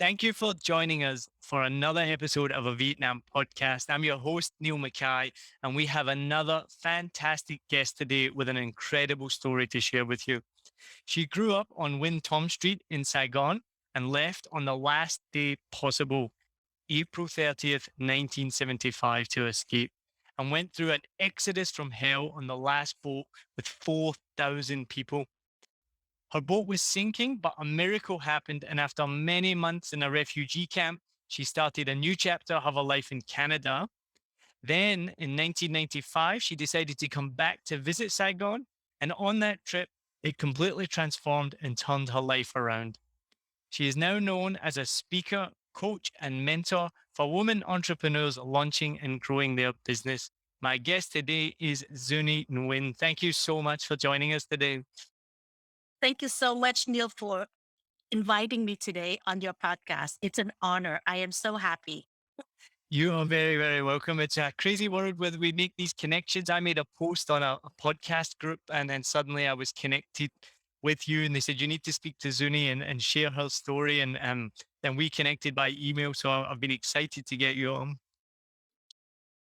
Thank you for joining us for another episode of a Vietnam podcast. I'm your host, Neil Mackay, and we have another fantastic guest today with an incredible story to share with you. She grew up on Nguyễn Thông Street in Saigon and left on the last day possible, April 30th, 1975, to escape, and went through an exodus from hell on the last boat with 4,000 people. Her boat was sinking, but a miracle happened. And after many months in a refugee camp, she started a new chapter of her life in Canada. Then in 1995, she decided to come back to visit Saigon. And on that trip, it completely transformed and turned her life around. She is now known as a speaker, coach, and mentor for women entrepreneurs launching and growing their business. My guest today is Zoonie Nguyen. Thank you so much for joining us today. Thank you so much, Neil, for inviting me today on your podcast. It's an honor. I am so happy. You are very, very welcome. It's a crazy world where we make these connections. I made a post on a podcast group, and then suddenly I was connected with you, and they said you need to speak to Zuni and share her story, and then we connected by email. So I've been excited to get you on.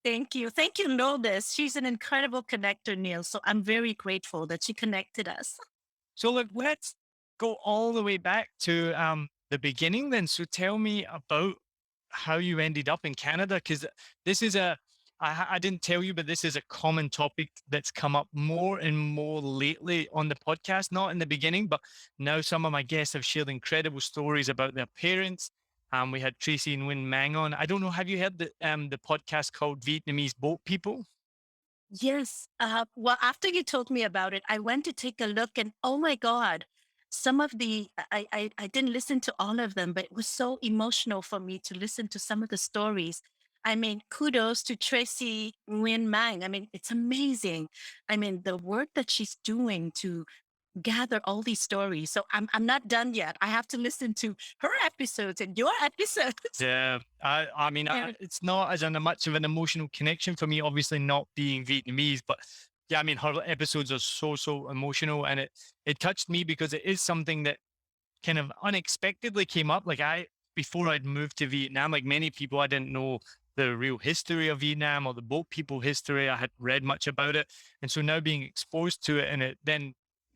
Thank you. Thank you, Lourdes. She's an incredible connector, Neil. So I'm very grateful that she connected us. So look, let's go all the way back to the beginning then. So tell me about how you ended up in Canada, because this is I didn't tell you, but this is a common topic that's come up more and more lately on the podcast, not in the beginning, but now some of my guests have shared incredible stories about their parents. We had Tracy and Nguyen Mang on. I don't know, have you heard the podcast called Vietnamese Boat People? Yes. Well, after you told me about it, I went to take a look and oh my God, some of I didn't listen to all of them, but it was so emotional for me to listen to some of the stories. I mean, kudos to Tracy Nguyen Mang. I mean, it's amazing. I mean, the work that she's doing to gather all these stories. So I'm not done yet. I have to listen to her episodes and your episodes. Yeah, I mean, And it's not as a much of an emotional connection for me, obviously not being Vietnamese, but yeah, I mean, her episodes are so emotional, and it touched me because it is something that kind of unexpectedly came up. Like before I'd moved to Vietnam, like many people, I didn't know the real history of Vietnam or the boat people history. I hadn't read much about it, and so now being exposed to it, and it then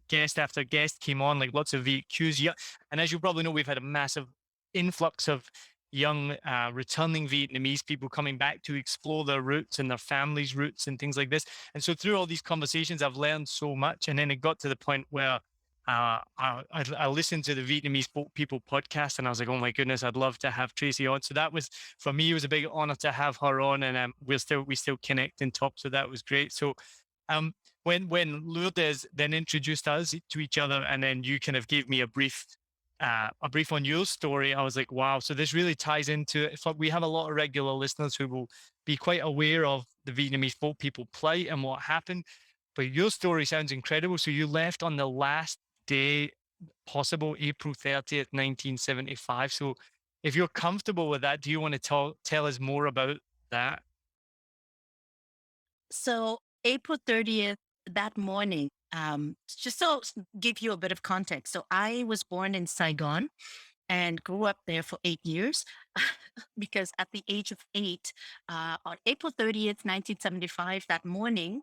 guest after guest came on, like lots of VQs. Yeah, and as you probably know, we've had a massive influx of young returning Vietnamese people coming back to explore their roots and their families' roots and things like this. And so through all these conversations, I've learned so much. And then it got to the point where I listened to the Vietnamese People podcast, and I was like, oh my goodness, I'd love to have Tracy on. So that was, for me, it was a big honor to have her on, and we still connect and talk. So that was great. So um, when Lourdes then introduced us to each other, and then you kind of gave me a brief on your story, I was like, wow. So this really ties into it. We have a lot of regular listeners who will be quite aware of the Vietnamese boat people plight and what happened. But your story sounds incredible. So you left on the last day possible, April 30th, 1975. So if you're comfortable with that, do you want to tell us more about that? so April 30th, that morning, just so give you a bit of context. So I was born in Saigon and grew up there for 8 years because at the age of eight, on April 30th, 1975, that morning,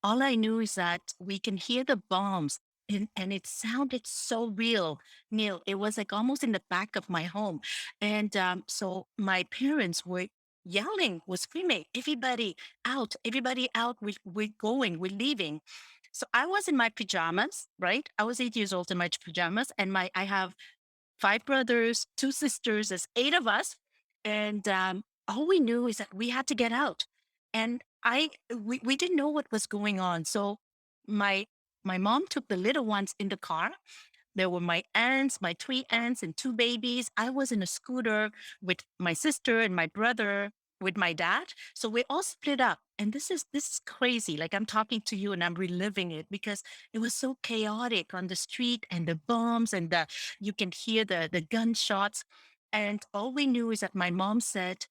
all I knew is that we can hear the bombs. And it sounded so real, Neil. It was like almost in the back of my home. And so my parents were yelling, was screaming, everybody out, we're going, we're leaving. So I was in my pajamas, right? I was 8 years old in my pajamas, and I have five brothers, two sisters. There's eight of us, and all we knew is that we had to get out. And we didn't know what was going on. So my my mom took the little ones in the car. There were my aunts, my three aunts, and two babies. I was in a scooter with my sister and my brother with my dad. So we all split up. And this is crazy. Like I'm talking to you and I'm reliving it because it was so chaotic on the street and the bombs and you can hear the gunshots. And all we knew is that my mom said,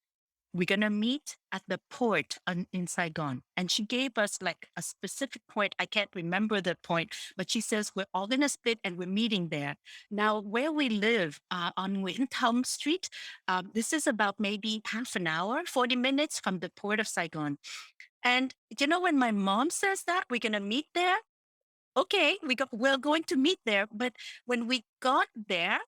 We're going to meet at the port in Saigon. And she gave us like a specific point. I can't remember the point, but she says, we're all going to split and we're meeting there. Now, where we live on Nguyễn Thông Street, this is about maybe half an hour, 40 minutes from the port of Saigon. And when my mom says that we're going to meet there, okay, we're going to meet there. But when we got there,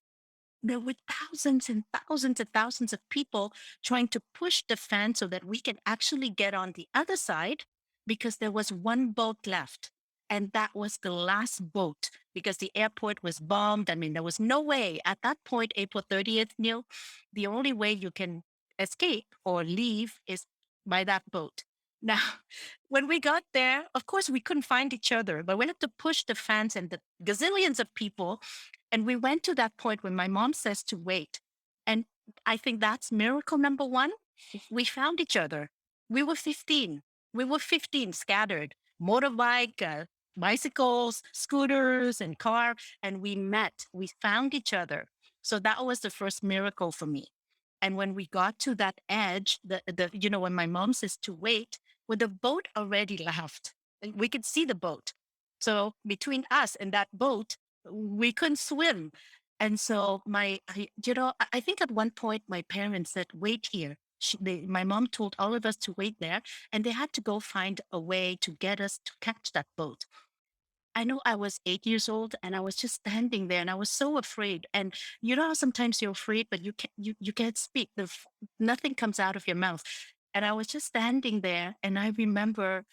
there were thousands and thousands and thousands of people trying to push the fence so that we can actually get on the other side because there was one boat left. And that was the last boat because the airport was bombed. I mean, there was no way at that point, April 30th, Neil, the only way you can escape or leave is by that boat. Now, when we got there, of course, we couldn't find each other, but we had to push the fence and the gazillions of people. And we went to that point when my mom says to wait. And I think that's miracle number one. We found each other. We were 15. We were 15 scattered, motorbike, bicycles, scooters, and car. And we met. We found each other. So that was the first miracle for me. And when we got to that edge, when my mom says to wait, well, the boat already left. We could see the boat. So between us and that boat, we couldn't swim. And so I think at one point my parents said, wait here. My mom told all of us to wait there, and they had to go find a way to get us to catch that boat. I know I was 8 years old and I was just standing there and I was so afraid. And you know how sometimes you're afraid, but you can't speak. Nothing comes out of your mouth. And I was just standing there and I remember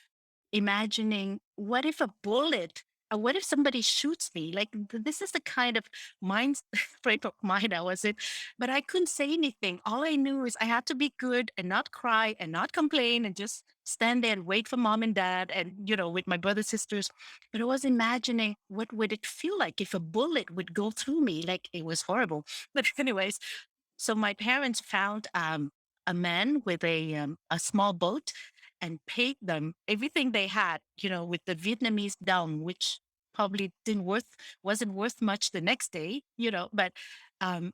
imagining what if a bullet what if somebody shoots me, like this is the kind of mind frame of mind I was in. But I couldn't say anything. All I knew is I had to be good and not cry and not complain and just stand there and wait for mom and dad and with my brothers sisters. But I was imagining what would it feel like if a bullet would go through me. Like it was horrible. But anyways, so my parents found a man with a small boat and paid them everything they had, with the Vietnamese dong, which probably wasn't worth much the next day, But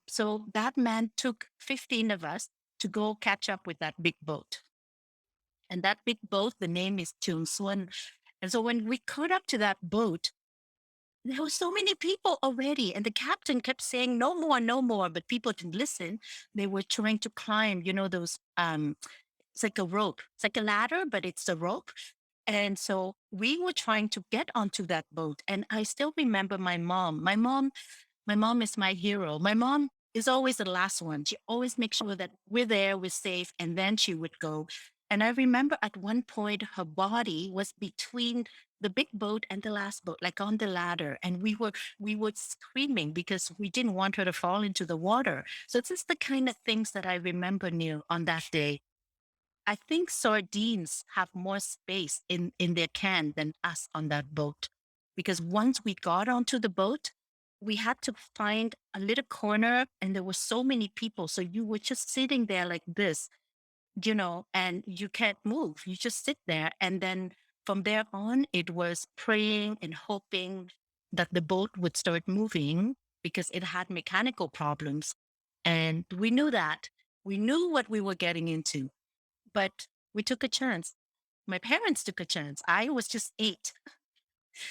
so that man took 15 of us to go catch up with that big boat. And that big boat, the name is Trường Xuân. And so when we caught up to that boat, there were so many people already. And the captain kept saying, no more, no more. But people didn't listen. They were trying to climb, those it's like a rope. It's like a ladder, but it's a rope. And so we were trying to get onto that boat. And I still remember my mom. My mom is my hero. My mom is always the last one. She always makes sure that we're there, we're safe, and then she would go. And I remember at one point her body was between the big boat and the last boat, like on the ladder. And we were screaming because we didn't want her to fall into the water. So it's just the kind of things that I remember, Neil, on that day. I think sardines have more space in their can than us on that boat. Because once we got onto the boat, we had to find a little corner and there were so many people. So you were just sitting there like this, and you can't move. You just sit there. And then from there on, it was praying and hoping that the boat would start moving because it had mechanical problems. And we knew that. We knew what we were getting into, but we took a chance. My parents took a chance. I was just 8,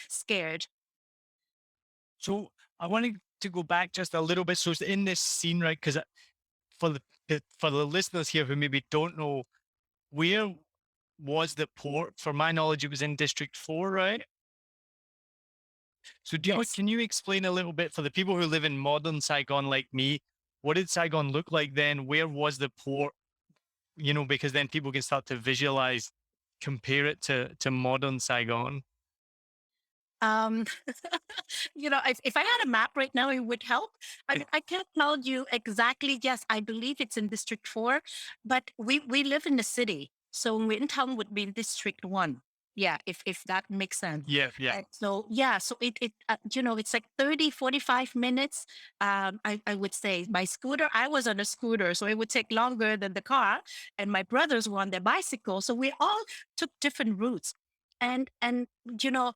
scared. So I wanted to go back just a little bit. So it's in this scene, right? Because for the listeners here who maybe don't know, where was the port? For my knowledge, it was in District 4, right? So Yes. can you explain a little bit for the people who live in modern Saigon like me? What did Saigon look like then? Where was the port? Because then people can start to visualize, compare it to modern Saigon. Um, if I had a map right now, it would help. I can't tell you exactly. Yes, I believe it's in District 4, but we live in the city. So Nguyễn Thông would be in District 1. Yeah, if that makes sense. Yeah, yeah. So yeah, so it's like 30, 45 minutes. I would say by scooter. I was on a scooter, so it would take longer than the car. And my brothers were on their bicycle, so we all took different routes. And you know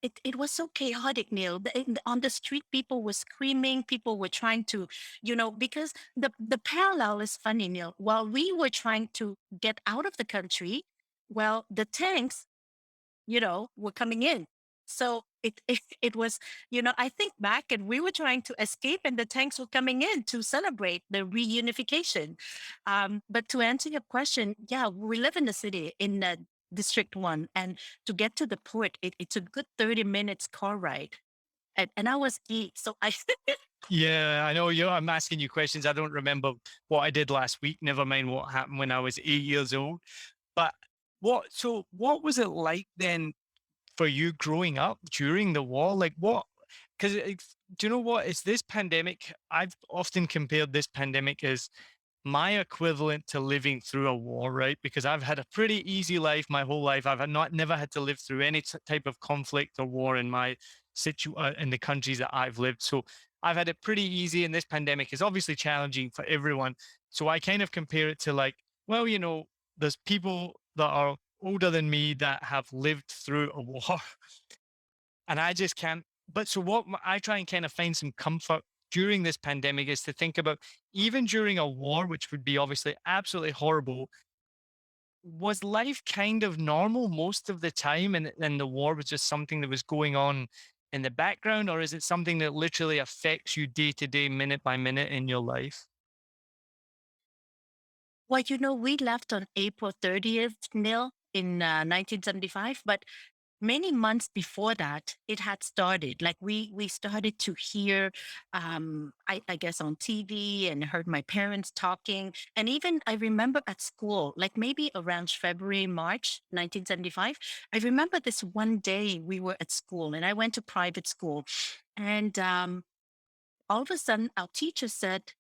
it was so chaotic, Neil. On the street, people were screaming. People were trying to, because the parallel is funny, Neil. While we were trying to get out of the country, well, the tanks, were coming in. So it was, I think back and we were trying to escape and the tanks were coming in to celebrate the reunification. But to answer your question, yeah, we live in the city in District 1. And to get to the port, it's a good 30 minutes car ride. And I was geek. So I, Yeah, I know I'm asking you questions. I don't remember what I did last week. Never mind what happened when I was 8 years old. But what was it like then for you growing up during the war? Like what? Because do you know what? It's this pandemic. I've often compared this pandemic as my equivalent to living through a war, right? Because I've had a pretty easy life my whole life. I've never had to live through any type of conflict or war in my in the countries that I've lived. So I've had it pretty easy, and this pandemic is obviously challenging for everyone. So I kind of compare it to like, well, there's people that are older than me that have lived through a war, and I just can't. But so what I try and kind of find some comfort during this pandemic is to think about even during a war, which would be obviously absolutely horrible, was life kind of normal most of the time and the war was just something that was going on in the background, or is it something that literally affects you day to day, minute by minute in your life? well, we left on April 30th, Neil, in 1975. But many months before that it had started, like we started to hear, I guess on TV, and heard my parents talking. And even I remember at school, like maybe around February, March 1975, I remember this one day we were at school and I went to private school. And all of a sudden our teacher said,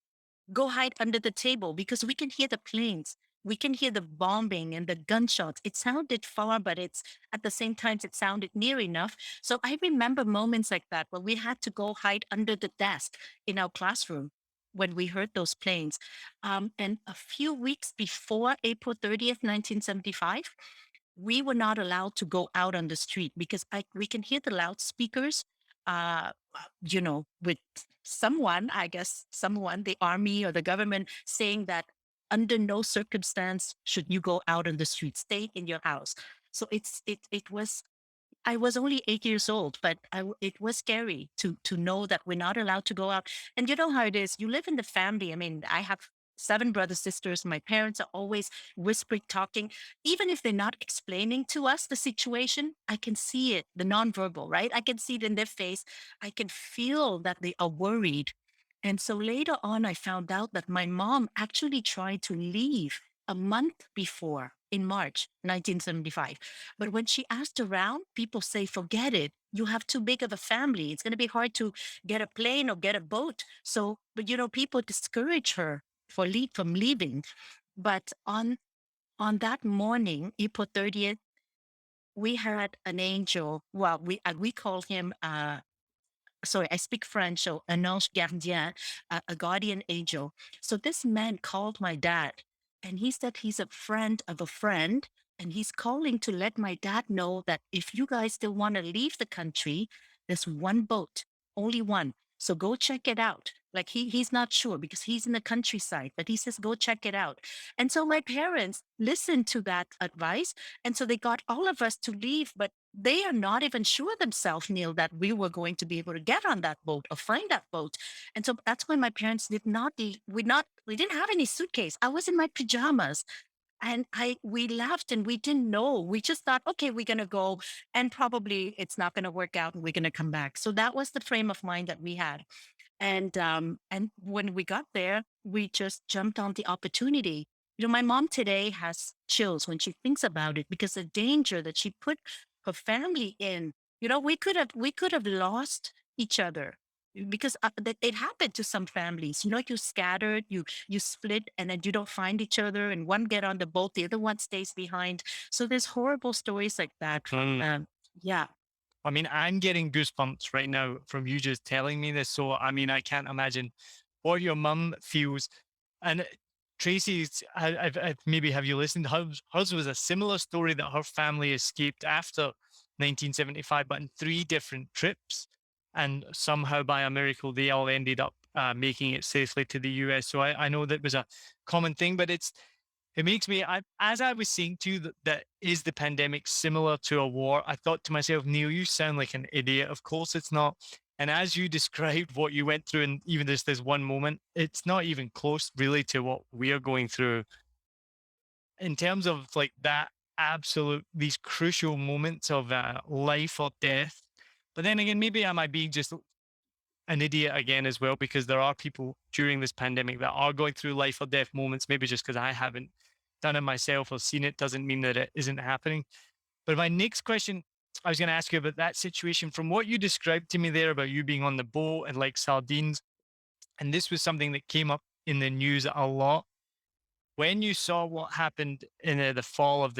go hide under the table because we can hear the planes. We can hear the bombing and the gunshots. It sounded far, but it's at the same time, it sounded near enough. So I remember moments like that where we had to go hide under the desk in our classroom when we heard those planes. And a few weeks before April 30th, 1975, we were not allowed to go out on the street because we can hear the loudspeakers, with someone, I guess, someone, the army or the government saying that under no circumstance should you go out on the street, stay in your house. So it was, I was only 8 years old, but it was scary to know that we're not allowed to go out. And you know how it is. You live in the family. I mean, I have seven brothers, sisters. My parents are always whispering, talking. Even if they're not explaining to us the situation, I can see it, the nonverbal, right? I can see it in their face. I can feel that they are worried. And so later on, I found out that my mom actually tried to leave a month before in March 1975. But when she asked around, people say, forget it. You have too big of a family. It's going to be hard to get a plane or get a boat. So, but people discourage her from leaving. But on that morning, April 30th, we had an angel. Well, we call him sorry, I speak French, so un ange gardien, a guardian angel. So this man called my dad, and he said he's a friend of a friend, and he's calling to let my dad know that if you guys still want to leave the country, there's one boat, only one. So go check it out. Like he's not sure because he's in the countryside, but he says go check it out. And so my parents listened to that advice, and so they got all of us to leave, but they are not even sure themselves, Neil, that we were going to be able to get on that boat or find that boat. And so that's why my parents did not, we didn't have any suitcase. I was in my pajamas, and we left and we didn't know. We just thought, okay, we're going to go and probably it's not going to work out and we're going to come back. So that was the frame of mind that we had. And when we got there, we just jumped on the opportunity. My mom today has chills when she thinks about it because the danger that she put her family in. We could have lost each other because that it happened to some families. You scattered, you split, and then you don't find each other, and one get on the boat, the other one stays behind. So there's horrible stories like that. Mm. Yeah. I mean, I'm getting goosebumps right now from you just telling me this. So, I mean, I can't imagine what your mum feels. And Tracy's, maybe have you listened? Hers was a similar story that her family escaped after. 1975, but in three different trips. And somehow, by a miracle, they all ended up making it safely to the US. So I know that was a common thing, but it makes me, as I was saying to you, that is the pandemic similar to a war? I thought to myself, Neil, you sound like an idiot. Of course it's not. And as you described what you went through, and even just this one moment, it's not even close really to what we are going through in terms of like that absolute, these crucial moments of life or death. But then again, maybe am I being just an idiot again as well, because there are people during this pandemic that are going through life or death moments. Maybe just because I haven't done it myself or seen it doesn't mean that it isn't happening. But my next question, I was going to ask you about that situation from what you described to me there about you being on the boat and like sardines. And this was something that came up in the news a lot. When you saw what happened in the fall of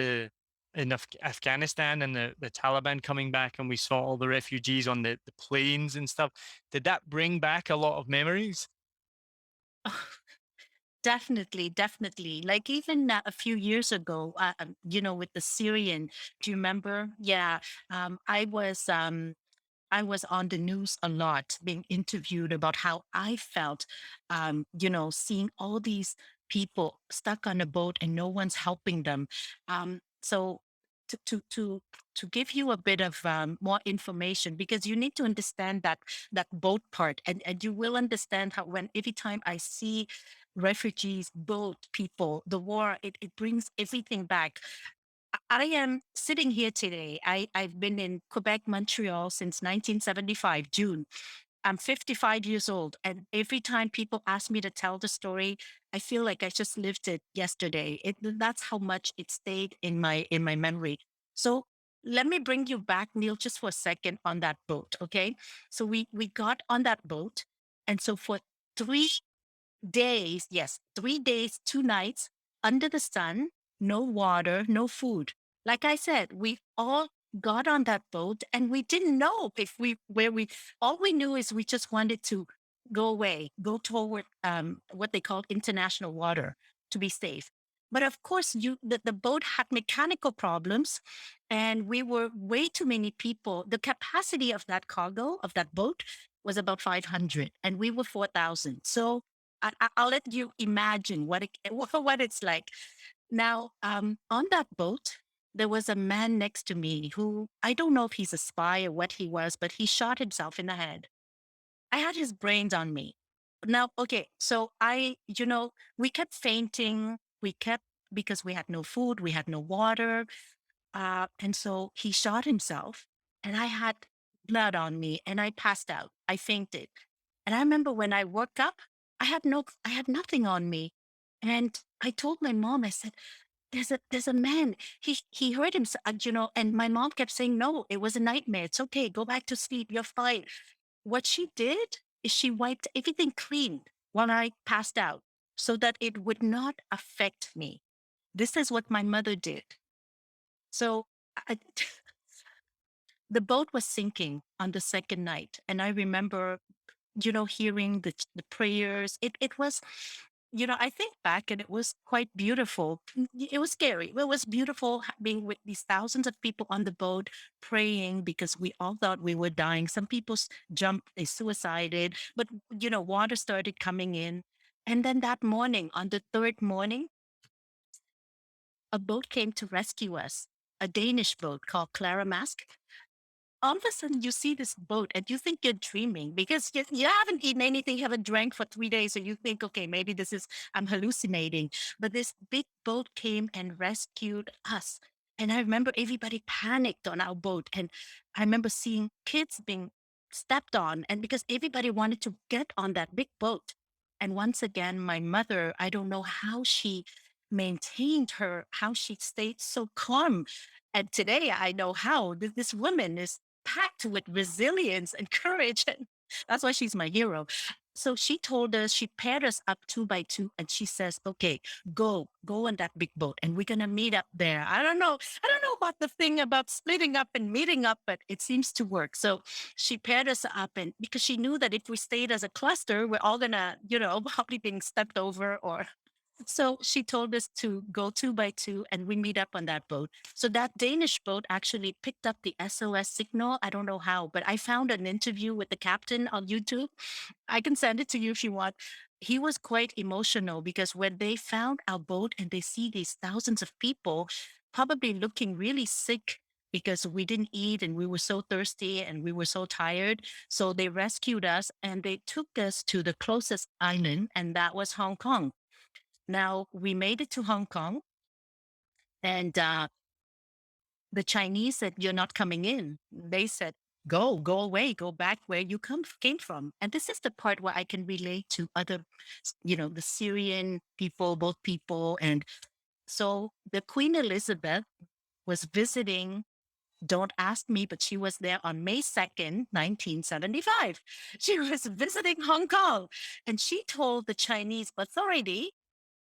Afghanistan and the Taliban coming back, and we saw all the refugees on the planes and stuff, did that bring back a lot of memories? Definitely, definitely. Like even a few years ago, with the Syrian, do you remember? Yeah, um, I was um, I was on the news a lot, being interviewed about how I felt, seeing all these people stuck on a boat and no one's helping them. So to to to to give you a bit of more information, because you need to understand that boat part, and you will understand how when every time I see refugees, boat people, the war, it brings everything back. I am sitting here today. I've been in Quebec, Montreal since 1975, June. I'm 55 years old. And every time people ask me to tell the story, I feel like I just lived it yesterday. That's how much it stayed in my memory. So let me bring you back, Neil, just for a second on that boat. Okay. So we got on that boat. And so for 3 days, yes, 3 days, 2 nights under the sun, no water, no food. Like I said, we all got on that boat and we didn't know if we, where we, all we knew is we just wanted to go away, go toward what they called international water to be safe. But of course, the boat had mechanical problems and we were way too many people. The capacity of that cargo, of that boat, was about 500 and we were 4,000. So I'll let you imagine what what it's like. Now, on that boat, there was a man next to me who I don't know if he's a spy or what he was, but he shot himself in the head. I had his brains on me. Now, okay, so we kept fainting. We kept because we had no food, we had no water, and so he shot himself, and I had blood on me, and I passed out. I fainted. And I remember when I woke up, I had nothing on me. And I told my mom, I said, there's a man. He hurt himself, and my mom kept saying, no, it was a nightmare. It's okay. Go back to sleep. You're fine. What she did is she wiped everything clean while I passed out so that it would not affect me. This is what my mother did. So I, the boat was sinking on the second night. And I remember hearing the prayers. It was, I think back and it was quite beautiful. It was scary. It was beautiful being with these thousands of people on the boat praying because we all thought we were dying. Some people jumped, they suicided, but water started coming in. And then that morning, on the third morning, a boat came to rescue us, a Danish boat called Clara Mask. All of a sudden you see this boat and you think you're dreaming because you haven't eaten anything, you haven't drank for 3 days. So you think, okay, maybe I'm hallucinating. But this big boat came and rescued us. And I remember everybody panicked on our boat. And I remember seeing kids being stepped on. And because everybody wanted to get on that big boat. And once again, my mother, I don't know how she maintained how she stayed so calm. And today I know how this woman is packed with resilience and courage. And that's why she's my hero. So she told us, she paired us up two by two, and she says, okay, go on that big boat, and we're gonna meet up there. I don't know about the thing about splitting up and meeting up, but it seems to work. So she paired us up, and because she knew that if we stayed as a cluster, we're all gonna, probably being stepped over or So she told us to go two by two and we meet up on that boat. So that Danish boat actually picked up the SOS signal. I don't know how, but I found an interview with the captain on YouTube. I can send it to you if you want. He was quite emotional because when they found our boat and they see these thousands of people probably looking really sick because we didn't eat and we were so thirsty and we were so tired. So they rescued us and they took us to the closest island, and that was Hong Kong. Now we made it to Hong Kong, and the Chinese said, "You're not coming in." They said, go away, go back where you came from. And this is the part where I can relate to other, the Syrian people, both people. And so the Queen Elizabeth was visiting. Don't ask me, but she was there on May 2nd, 1975. She was visiting Hong Kong, and she told the Chinese authority,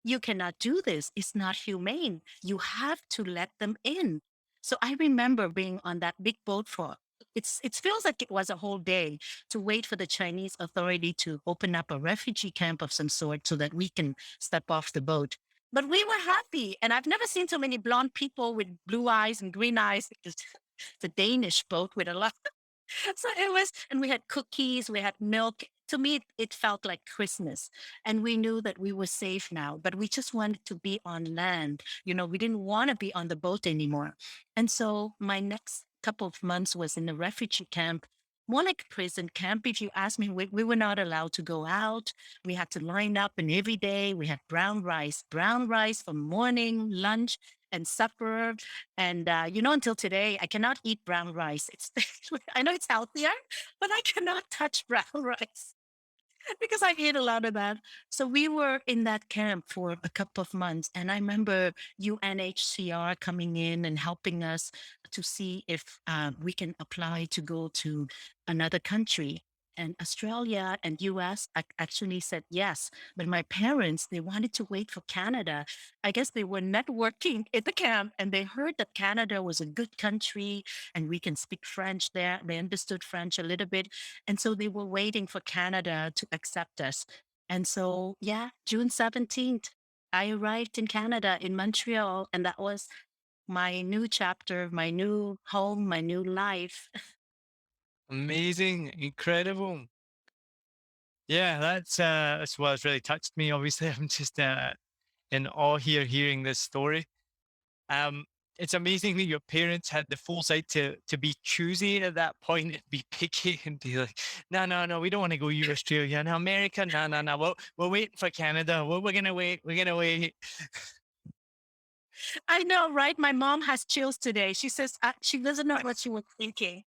you cannot do this. It's not humane. You have to let them in. So I remember being on that big boat for it feels like it was a whole day to wait for the Chinese authority to open up a refugee camp of some sort so that we can step off the boat. But we were happy. And I've never seen so many blonde people with blue eyes and green eyes. It's a Danish boat with a lot. So it was, and we had cookies, we had milk. To me, it felt like Christmas. And we knew that we were safe now, but we just wanted to be on land. We didn't want to be on the boat anymore. And so my next couple of months was in a refugee camp, more like a prison camp. If you ask me, we were not allowed to go out. We had to line up, and every day we had brown rice for morning, lunch, and supper. And until today, I cannot eat brown rice. It's I know it's healthier, but I cannot touch brown rice because I ate a lot of that. So we were in that camp for a couple of months. And I remember UNHCR coming in and helping us to see if we can apply to go to another country. And Australia and US actually said yes. But my parents, they wanted to wait for Canada. I guess they were networking at the camp and they heard that Canada was a good country and we can speak French there. They understood French a little bit. And so they were waiting for Canada to accept us. And so, yeah, June 17th, I arrived in Canada, in Montreal, and that was my new chapter, my new home, my new life. Amazing, incredible. Yeah, that's what's really touched me. Obviously, I'm just in awe here hearing this story. Um, it's amazing that your parents had the foresight to be choosy at that point and be picky and be like, no, no, no, we don't want to go to Australia. No, America, no, no, no. We're waiting for Canada. We're gonna wait. We're gonna wait. I know, right? My mom has chills today. She says she doesn't know what she was thinking.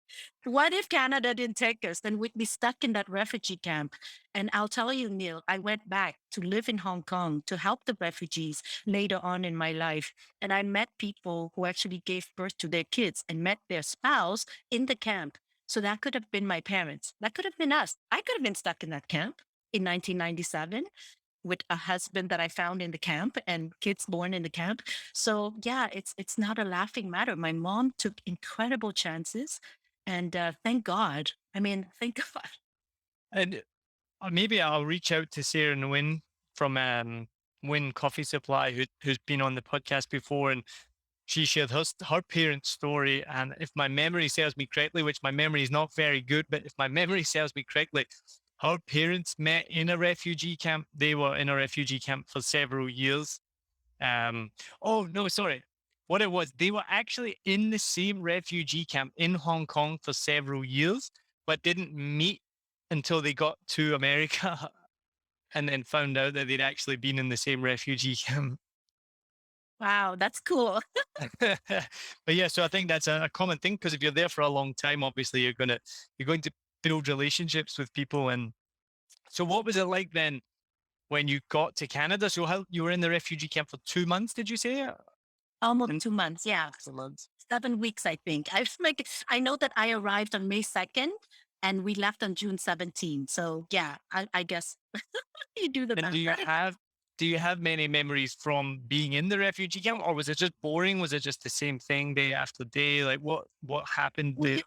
What if Canada didn't take us? Then we'd be stuck in that refugee camp. And I'll tell you, Neil, I went back to live in Hong Kong to help the refugees later on in my life. And I met people who actually gave birth to their kids and met their spouse in the camp. So that could have been my parents. That could have been us. I could have been stuck in that camp in 1997 with a husband that I found in the camp and kids born in the camp. So yeah, it's not a laughing matter. My mom took incredible chances, and thank God. I mean, thank God. And maybe I'll reach out to Sarah Nguyen from Nguyen Coffee Supply, who's been on the podcast before, and she shared her parents' story. And if my memory serves me correctly, which my memory is not very good, but if my memory serves me correctly, her parents met in a refugee camp. They were in a refugee camp for several years. Oh no, sorry. What it was, they were actually in the same refugee camp in Hong Kong for several years, but didn't meet until they got to America and then found out that they'd actually been in the same refugee camp. Wow, that's cool. But yeah, so I think that's a common thing because if you're there for a long time, obviously you're going to build relationships with people. And so, what was it like then when you got to Canada? So, how you were in the refugee camp for 2 months? Did you say? Almost And 2 months. Yeah, 2 months. 7 weeks, I think. I know that I arrived on May 2nd and we left on June 17th. So yeah, I guess you do the And math. do you have many memories from being in the refugee camp, or was it just boring? Was it just the same thing day after day? Like what happened Well, there?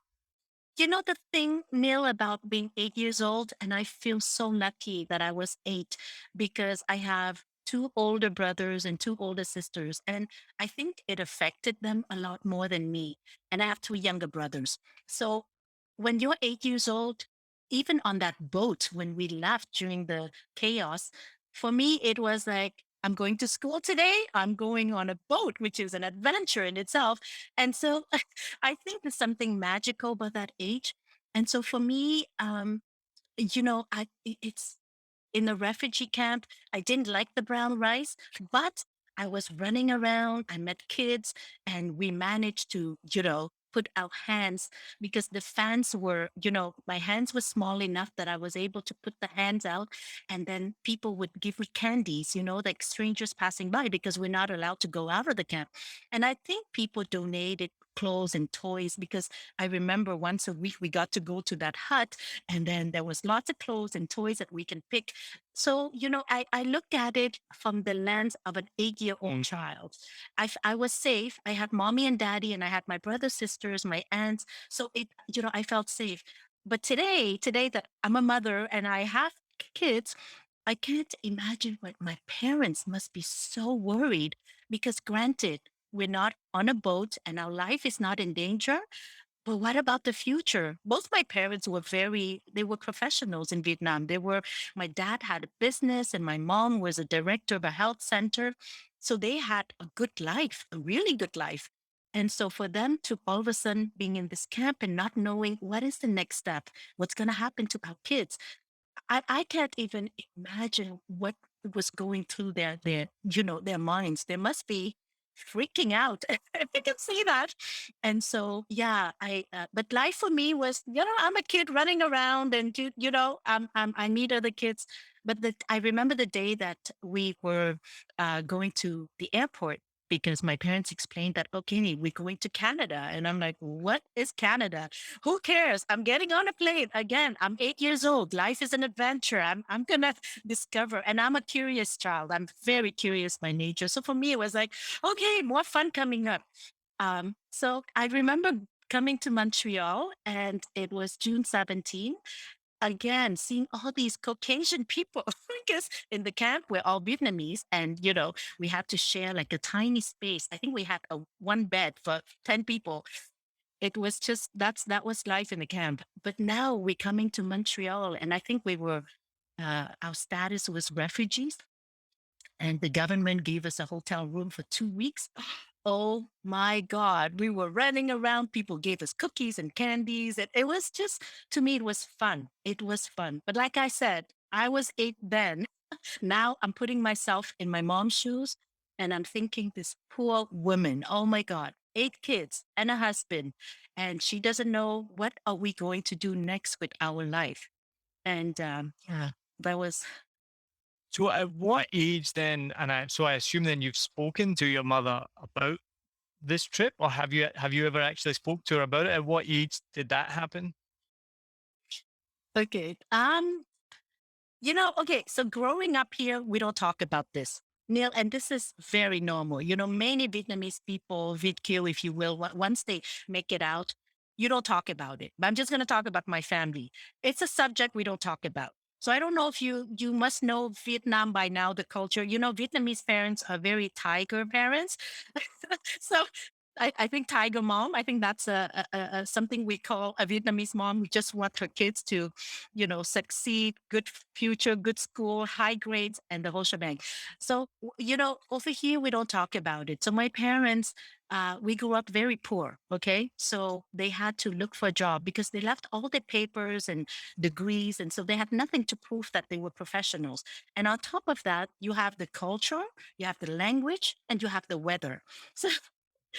you know the thing, Neil, about being 8 years old, and I feel so lucky that I was eight because I have two older brothers and two older sisters. And I think it affected them a lot more than me. And I have two younger brothers. So when you're 8 years old, even on that boat, when we left during the chaos, for me, it was like, I'm going to school today. I'm going on a boat, which is an adventure in itself. And so I think there's something magical about that age. And so for me, it's in the refugee camp. I didn't like the brown rice, but I was running around. I met kids and we managed to, put our hands because the fans were, my hands were small enough that I was able to put the hands out. And then people would give me candies, like strangers passing by because we're not allowed to go out of the camp. And I think people donated clothes and toys because I remember once a week we got to go to that hut and then there was lots of clothes and toys that we can pick. So, I looked at it from the lens of an 8-year-old child. I was safe. I had mommy and daddy, and I had my brothers, sisters, my aunts. So I felt safe. But today that I'm a mother and I have kids, I can't imagine what my parents must be so worried because granted, we're not on a boat and our life is not in danger. But what about the future? Both my parents were they were professionals in Vietnam. My dad had a business and my mom was a director of a health center. So they had a good life, a really good life. And so for them to all of a sudden being in this camp and not knowing what is the next step, what's going to happen to our kids, I can't even imagine what was going through their minds. They must be freaking out. If you can see that. And so, yeah, but life for me was, I'm a kid running around and, I meet other kids. But I remember the day that we were going to the airport because my parents explained that, okay, we're going to Canada. And I'm like, what is Canada? Who cares? I'm getting on a plane. Again, I'm 8 years old. Life is an adventure. I'm going to discover. And I'm a curious child. I'm very curious by nature. So for me, it was like, okay, more fun coming up. So I remember coming to Montreal and it was June 17th. Again, seeing all these Caucasian people because in the camp we're all Vietnamese and we had to share like a tiny space. I think we had a one bed for 10 people. It was just that was life in the camp. But now we're coming to Montreal and I think we were our status was refugees and the government gave us a hotel room for 2 weeks. Oh my God, we were running around. People gave us cookies and candies. And it was just, to me, it was fun. It was fun. But like I said, I was 8 then. Now I'm putting myself in my mom's shoes and I'm thinking, this poor woman, oh my God, 8 kids and a husband. And she doesn't know what are we going to do next with our life. And yeah, that was So at what age then, and I assume then you've spoken to your mother about this trip, or have you ever actually spoke to her about it? At what age did that happen? okay. Okay, so growing up here, we don't talk about this. Neil, and this is very normal. Many Vietnamese people, Vietkill, if you will, once they make it out, you don't talk about it. But I'm just going to talk about my family. It's a subject we don't talk about. So I don't know if you must know Vietnam by now, the culture. Vietnamese parents are very tiger parents. So I think tiger mom. I think that's something we call a Vietnamese mom. We just want her kids to, succeed, good future, good school, high grades, and the whole shebang. So, over here, we don't talk about it. So my parents, we grew up very poor. Okay. So they had to look for a job because they left all their papers and degrees. And so they had nothing to prove that they were professionals. And on top of that, you have the culture, you have the language, and you have the weather. So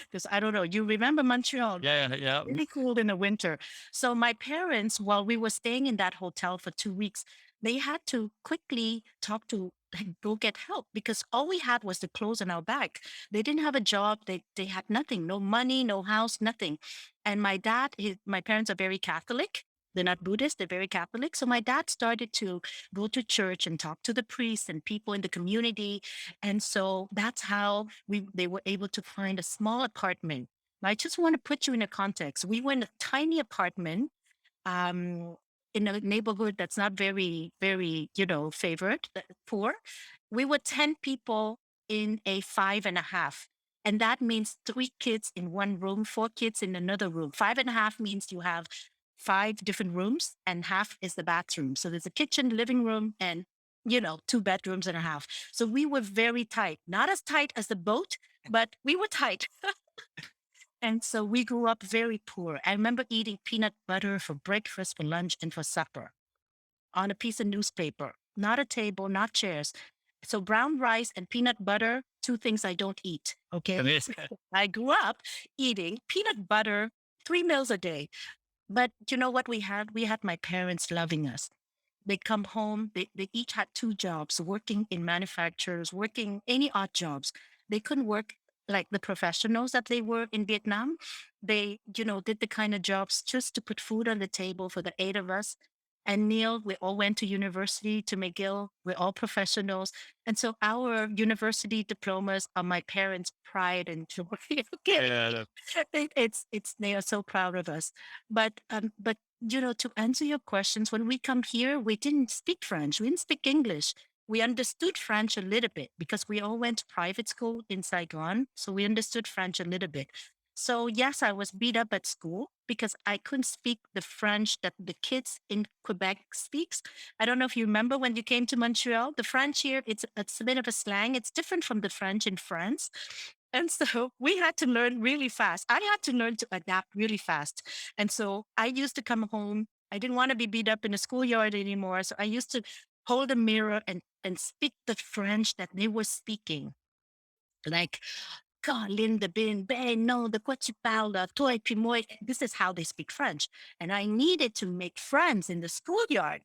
because I don't know, you remember Montreal, Yeah, yeah. really cold in the winter. So my parents, while we were staying in that hotel for 2 weeks, they had to quickly talk to like go get help because all we had was the clothes on our back. They didn't have a job. They had nothing, no money, no house, nothing. And my parents are very Catholic. They're not Buddhist, they're very Catholic. So my dad started to go to church and talk to the priests and people in the community. And so that's how they were able to find a small apartment. I just want to put you in a context. We were in a tiny apartment. Um, in a neighborhood that's not very, very, favored, poor. We were 10 people in a 5.5. And that means 3 kids in one room, 4 kids in another room. 5.5 means you have 5 different rooms and half is the bathroom. So there's a kitchen, living room, and 2 bedrooms and a half. So we were very tight, not as tight as the boat, but we were tight. And so we grew up very poor. I remember eating peanut butter for breakfast, for lunch, and for supper on a piece of newspaper, not a table, not chairs. So brown rice and peanut butter, 2 things I don't eat. Okay. Amazing. I grew up eating peanut butter 3 meals a day. But you know what we had? We had my parents loving us. They come home, they each had 2 jobs, working in manufacturers, working any odd jobs. They couldn't work like the professionals that they were in Vietnam. They, did the kind of jobs just to put food on the table for the 8 of us. And Neil, we all went to university, to McGill. We're all professionals. And so our university diplomas are my parents' pride and joy. Okay. Yeah. They are so proud of us. But to answer your questions, when we come here, we didn't speak French. We didn't speak English. We understood French a little bit because we all went to private school in Saigon. So we understood French a little bit. So yes, I was beat up at school because I couldn't speak the French that the kids in Quebec speaks. I don't know if you remember when you came to Montreal, the French here, it's a bit of a slang. It's different from the French in France. And so we had to learn really fast. I had to learn to adapt really fast. And so I used to come home. I didn't want to be beat up in the schoolyard anymore. So I used to hold a mirror and speak the French that they were speaking. Like, Colin de bin, ben, no, de quoi tu parles, toi et puis moi. This is how they speak French. And I needed to make friends in the schoolyard.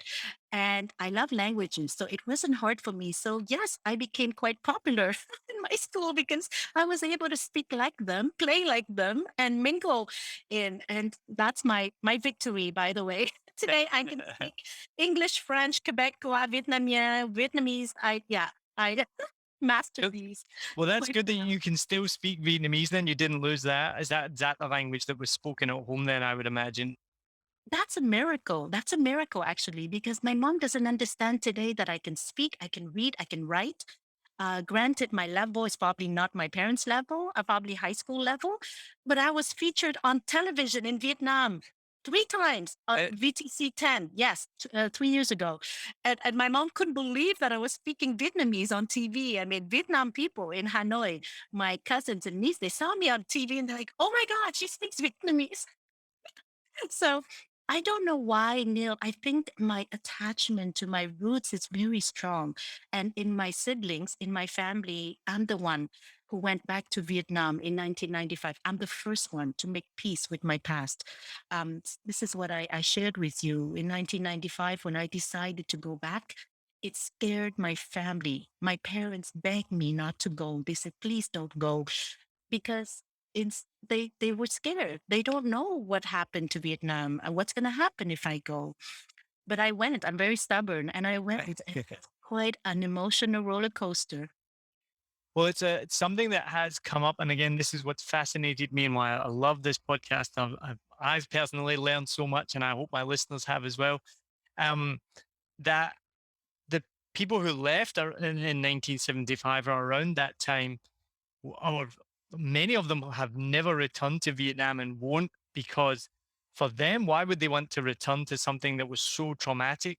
And I love languages. So it wasn't hard for me. So yes, I became quite popular in my school because I was able to speak like them, play like them, and mingle in. And that's my victory, by the way. Today I can speak English, French, Quebecois, Vietnamese. I master Good. these. Well, that's Quite good that well. you can still speak Vietnamese. Then you didn't lose that. Is that the language that was spoken at home? Then I would imagine. That's a miracle. That's a miracle, actually, because my mom doesn't understand today that I can speak, I can read, I can write. Granted, my level is probably not my parents' level, probably high school level, but I was featured on television in Vietnam 3 times on Uh, VTC 10, yes, 3 years ago. And my mom couldn't believe that I was speaking Vietnamese on TV. I mean, Vietnam people in Hanoi, my cousins and niece, they saw me on TV and they're like, oh my God, she speaks Vietnamese. So I don't know why, Neil. I think my attachment to my roots is very strong. And in my siblings, in my family, I'm the one who went back to Vietnam in 1995. I'm the first one to make peace with my past. This is what I shared with you. In 1995, when I decided to go back, it scared my family. My parents begged me not to go. They said, please don't go because they were scared. They don't know what happened to Vietnam and what's going to happen if I go. But I went. I'm very stubborn, and I went. It's quite an emotional roller coaster. well, it's something that has come up, and again, this is what's fascinated me and why I love this podcast. I've personally learned so much, and I hope my listeners have as well. Um, that the people who left in 1975 or around that time, or many of them have never returned to Vietnam and won't, because for them, why would they want to return to something that was so traumatic?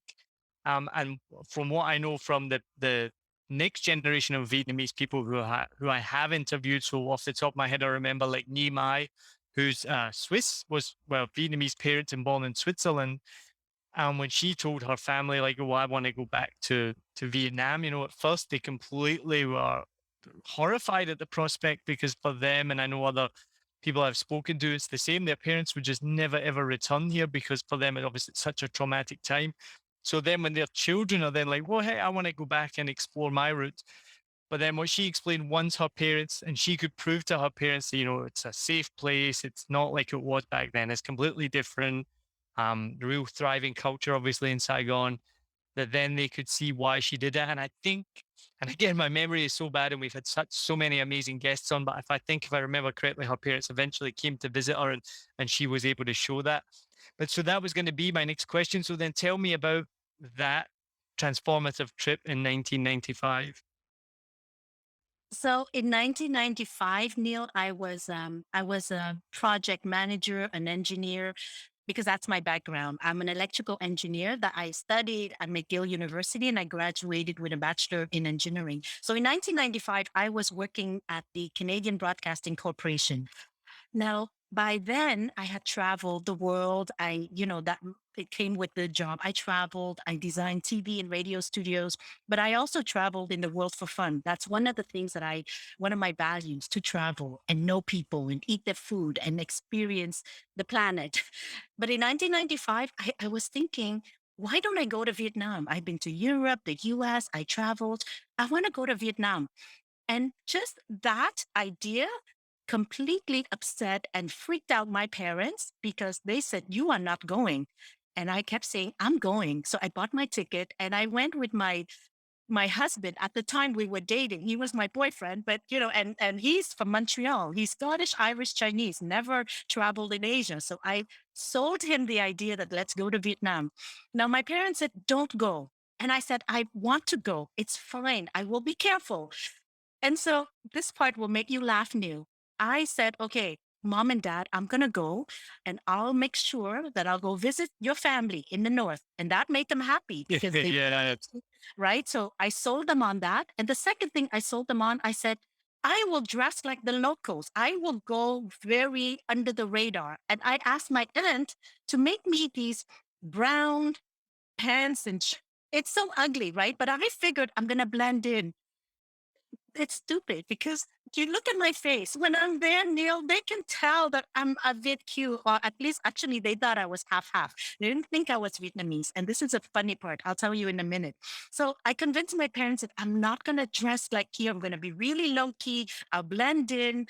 And from what I know from the next generation of Vietnamese people who I have interviewed, so off the top of my head, I remember like Nhi Mai, who's Swiss, was well Vietnamese parents and born in Switzerland. And when she told her family, like, "Oh, I want to go back to Vietnam," at first they completely were horrified at the prospect, because for them, and I know other people I've spoken to, it's the same. Their parents would just never ever return here because for them, it obviously it's such a traumatic time. So then when their children are then like, well, hey, I want to go back and explore my roots. But then what she explained, once her parents, and she could prove to her parents that, it's a safe place. It's not like it was back then. It's completely different. Real thriving culture, obviously, in Saigon, that then they could see why she did it. And I think, and again, my memory is so bad and we've had so many amazing guests on, but if I remember correctly, her parents eventually came to visit her, and she was able to show that. But so that was going to be my next question. So then tell me about that transformative trip in 1995. So in 1995, Neil, I was a project manager, an engineer, because that's my background. I'm an electrical engineer that I studied at McGill University and I graduated with a bachelor in engineering. So in 1995, I was working at the Canadian Broadcasting Corporation. Now, by then, I had traveled the world. That it came with the job. I traveled, I designed TV and radio studios, but I also traveled in the world for fun. That's one of the things one of my values to travel and know people and eat their food and experience the planet. But in 1995, I was thinking, why don't I go to Vietnam? I've been to Europe, the US, I traveled. I want to go to Vietnam. And just that idea completely upset and freaked out my parents because they said, "You are not going." And I kept saying, "I'm going." So I bought my ticket and I went with my husband. At the time we were dating. He was my boyfriend, but and he's from Montreal. He's Scottish, Irish, Chinese, never traveled in Asia. So I sold him the idea that let's go to Vietnam. Now my parents said, "Don't go." And I said, "I want to go. It's fine. I will be careful." And so this part will make you laugh, New. I said, "Okay, mom and dad, I'm going to go and I'll make sure that I'll go visit your family in the north." And that made them happy because they, Yeah. right? So I sold them on that. And the second thing I sold them on, I said, "I will dress like the locals. I will go very under the radar." And I asked my aunt to make me these brown pants it's so ugly, right? But I figured I'm going to blend in. It's stupid because you look at my face when I'm there, Neil, they can tell that I'm a Viet Q, or at least actually they thought I was half half. They didn't think I was Vietnamese. And this is a funny part. I'll tell you in a minute. So I convinced my parents that I'm not going to dress like here. I'm going to be really low key. I'll blend in.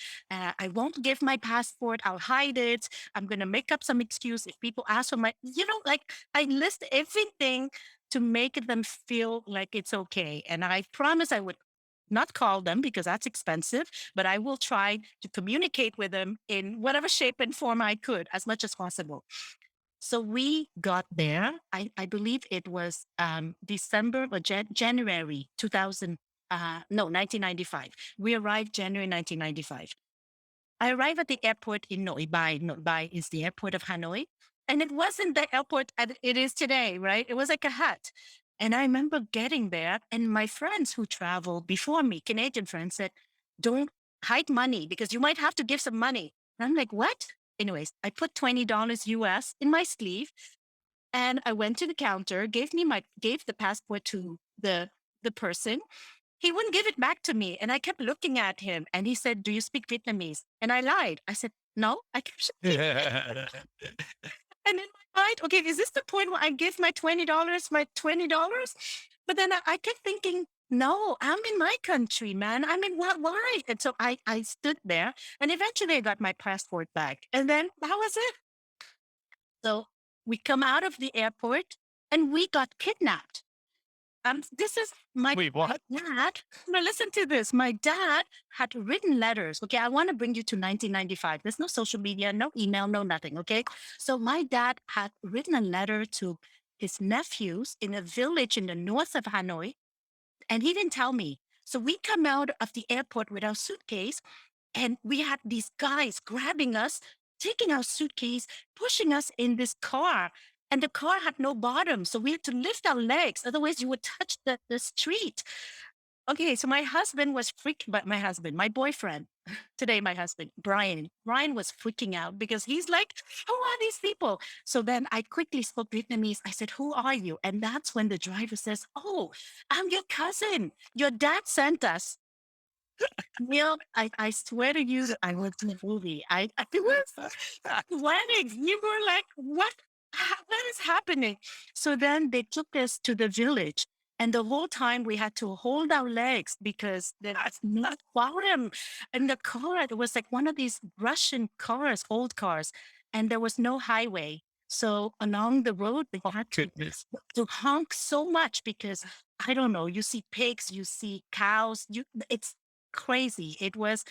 I won't give my passport. I'll hide it. I'm going to make up some excuse if people ask for like I list everything to make them feel like it's okay. And I promise I would not call them because that's expensive, but I will try to communicate with them in whatever shape and form I could as much as possible. So we got there. I believe it was December or January 2000. No, 1995. We arrived January 1995. I arrived at the airport in Nội Bài. Nội Bài is the airport of Hanoi. And it wasn't the airport as it is today, right? It was like a hut. And I remember getting there, and my friends who traveled before me, Canadian friends, said, "Don't hide money because you might have to give some money." And I'm like, "What?" Anyways, I put $20 US in my sleeve and I went to the counter, gave the passport to the person. He wouldn't give it back to me. And I kept looking at him and he said, "Do you speak Vietnamese?" And I lied. I said, "No." I kept shaking. And in my mind, okay, is this the point where I give my $20, my $20? But then I kept thinking, no, I'm in my country, man. I mean, why? And so I stood there and eventually I got my passport back. And then that was it. So we come out of the airport and we got kidnapped. This is Wait, my what? dad. Now listen to this. My dad had written letters. Okay, I want to bring you to 1995. There's no social media, no email, no nothing. Okay, so my dad had written a letter to his nephews in a village in the north of Hanoi, and he didn't tell me. So we come out of the airport with our suitcase, and we had these guys grabbing us, taking our suitcase, pushing us in this car. And the car had no bottom. So we had to lift our legs. Otherwise, you would touch the street. Okay, so my husband was freaked, but my boyfriend, today my husband, Brian was freaking out because he's like, "Who are these people?" So then I quickly spoke Vietnamese. I said, "Who are you?" And that's when the driver says, "Oh, I'm your cousin. Your dad sent us." Neil, I swear to you that I was in a movie. I was sweating. You were like, what is happening? So then they took us to the village. And the whole time we had to hold our legs because there's not bottom. And the car, it was like one of these Russian cars, old cars, and there was no highway. So along the road, they had Goodness. to honk so much because I don't know, you see pigs, you see cows, it's crazy. It was,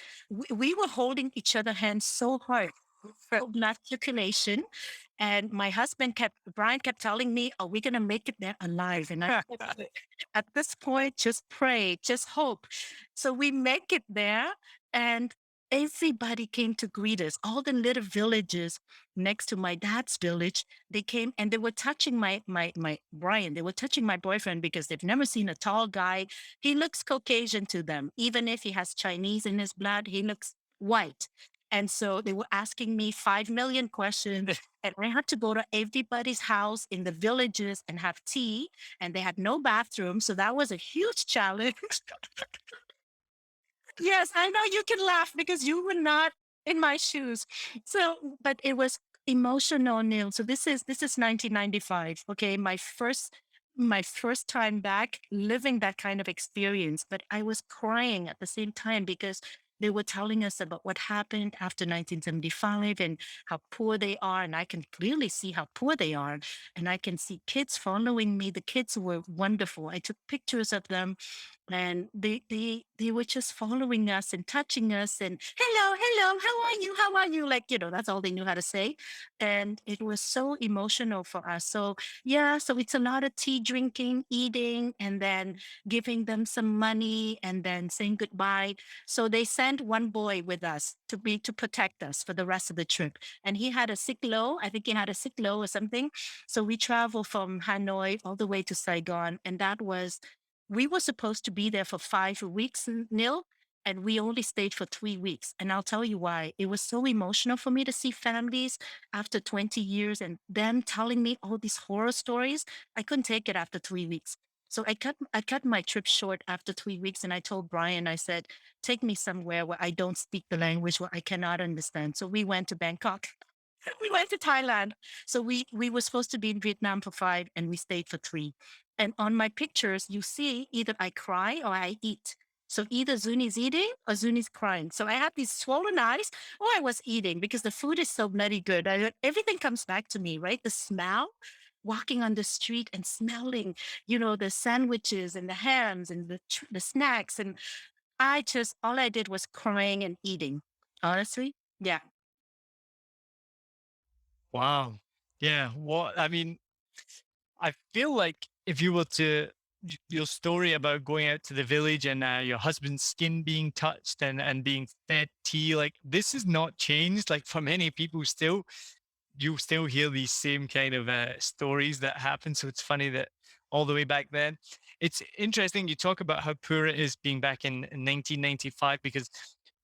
we were holding each other hands so hard for blood circulation. And my husband Brian kept telling me, "Are we going to make it there alive?" And I said, at this point, just pray, just hope. So we make it there, and everybody came to greet us. All the little villages next to my dad's village, they came and they were touching my Brian. They were touching my boyfriend because they've never seen a tall guy. He looks Caucasian to them, even if he has Chinese in his blood. He looks white. And so they were asking me 5 million questions. And I had to go to everybody's house in the villages and have tea. And they had no bathroom. So that was a huge challenge. Yes, I know you can laugh because you were not in my shoes. So, but it was emotional, Neil. So this is 1995. Okay, my first time back living that kind of experience. But I was crying at the same time because they were telling us about what happened after 1975 and how poor they are, and I can clearly see how poor they are, and I can see kids following me. The kids were wonderful. I took pictures of them, and they were just following us and touching us and hello, hello, how are you, like, that's all they knew how to say. And it was so emotional for us. So yeah, so it's a lot of tea drinking, eating, and then giving them some money and then saying goodbye. So they sent one boy with us to protect us for the rest of the trip, and he had a sick low. I think he had a sick low or something. So we traveled from Hanoi all the way to Saigon, and that was we were supposed to be there for 5 weeks, Nil, and we only stayed for 3 weeks. And I'll tell you why. It was so emotional for me to see families after 20 years and them telling me all these horror stories. I couldn't take it after 3 weeks. So I cut my trip short after 3 weeks, and I told Brian, I said, take me somewhere where I don't speak the language, where I cannot understand. So we went to Bangkok. We went to Thailand. So we were supposed to be in Vietnam for 5, and we stayed for 3. And on my pictures, you see either I cry or I eat. So either Zuni's eating or Zuni's crying. So I had these swollen eyes, or I was eating because the food is so bloody good. Everything comes back to me, right? The smell, walking on the street and smelling, the sandwiches and the hams and the snacks. And all I did was crying and eating. Honestly, yeah. Wow. Yeah. What I mean, I feel like if you were to your story about going out to the village and your husband's skin being touched and being fed tea, like this is not changed. Like for many people, still you still hear these same kind of stories that happen. So it's funny that all the way back then, it's interesting. You talk about how poor it is being back in 1995 because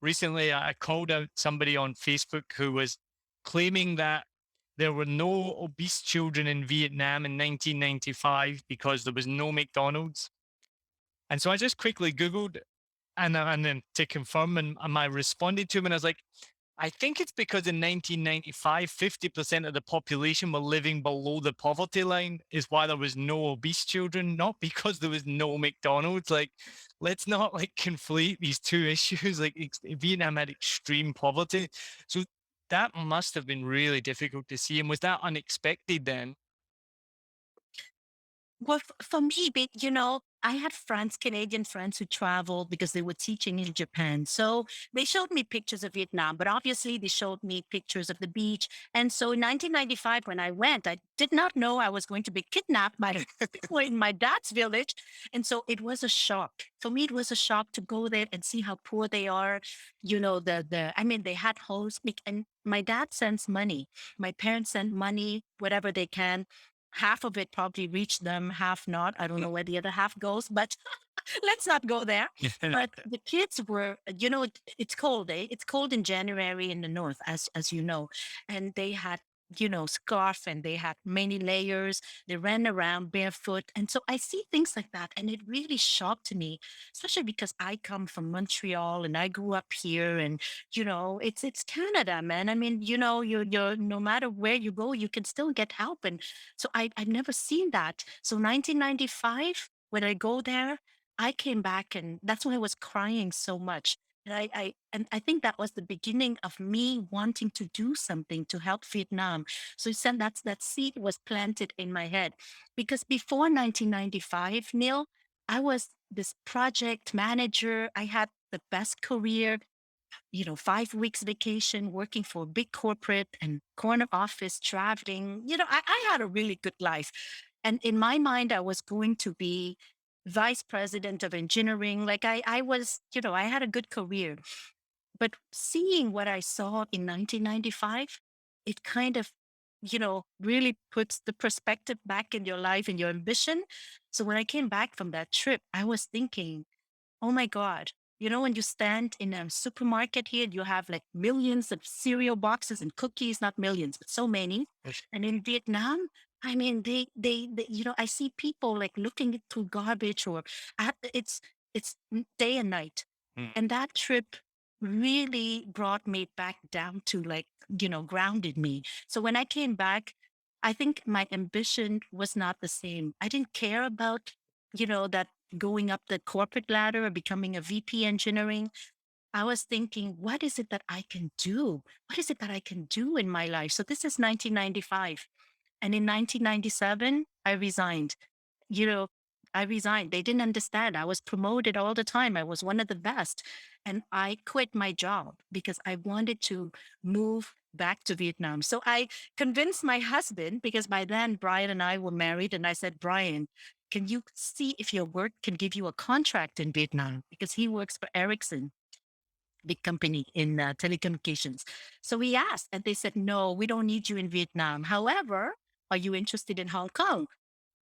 recently I called out somebody on Facebook who was claiming that there were no obese children in Vietnam in 1995 because there was no McDonald's. And so I just quickly Googled and then to confirm, and I responded to him, and I was like, I think it's because in 1995, 50% of the population were living below the poverty line, is why there was no obese children, not because there was no McDonald's. Like, let's not like conflate these two issues. Like, Vietnam had extreme poverty. So that must have been really difficult to see. And was that unexpected then? Well, for me, I had friends, Canadian friends who traveled because they were teaching in Japan. So they showed me pictures of Vietnam, but obviously they showed me pictures of the beach. And so in 1995, when I went, I did not know I was going to be kidnapped by the people in my dad's village. And so it was a shock. For me, it was a shock to go there and see how poor they are. I mean, they had homes, and my dad sends money. My parents send money, whatever they can. Half of it probably reached them, half not. I don't know where the other half goes, but let's not go there. But the kids were, it's cold, eh? It's cold in January in the north, as you know. And they had, scarf, and they had many layers. They ran around barefoot. And so I see things like that. And it really shocked me, especially because I come from Montreal and I grew up here. And, it's Canada, man. I mean, you're no matter where you go, you can still get help. And so I've never seen that. So 1995, when I go there, I came back, and that's why I was crying so much. And I think that was the beginning of me wanting to do something to help Vietnam. So that seed was planted in my head, because before 1995, Neil, I was this project manager. I had the best career. 5 weeks vacation, working for a big corporate and corner office, traveling. I had a really good life. And in my mind, I was going to be vice president of engineering. Like I was, I had a good career. But seeing what I saw in 1995, it kind of, really puts the perspective back in your life and your ambition. So when I came back from that trip, I was thinking, oh my God. When you stand in a supermarket here, you have like millions of cereal boxes and cookies, not millions, but so many. Yes. And in Vietnam, I mean, they I see people like looking through garbage or it's day and night. Mm. And that trip really brought me back down to like, grounded me. So when I came back, I think my ambition was not the same. I didn't care about, that going up the corporate ladder or becoming a VP engineering. I was thinking, what is it that I can do? What is it that I can do in my life? So this is 1995. And in 1997, I resigned. You know, I resigned. They didn't understand. I was promoted all the time. I was one of the best. And I quit my job because I wanted to move back to Vietnam. So I convinced my husband, because by then Brian and I were married. And I said, Brian, can you see if your work can give you a contract in Vietnam? Because he works for Ericsson, big company in telecommunications. So we asked, and they said, no, we don't need you in Vietnam. However, are you interested in Hong Kong?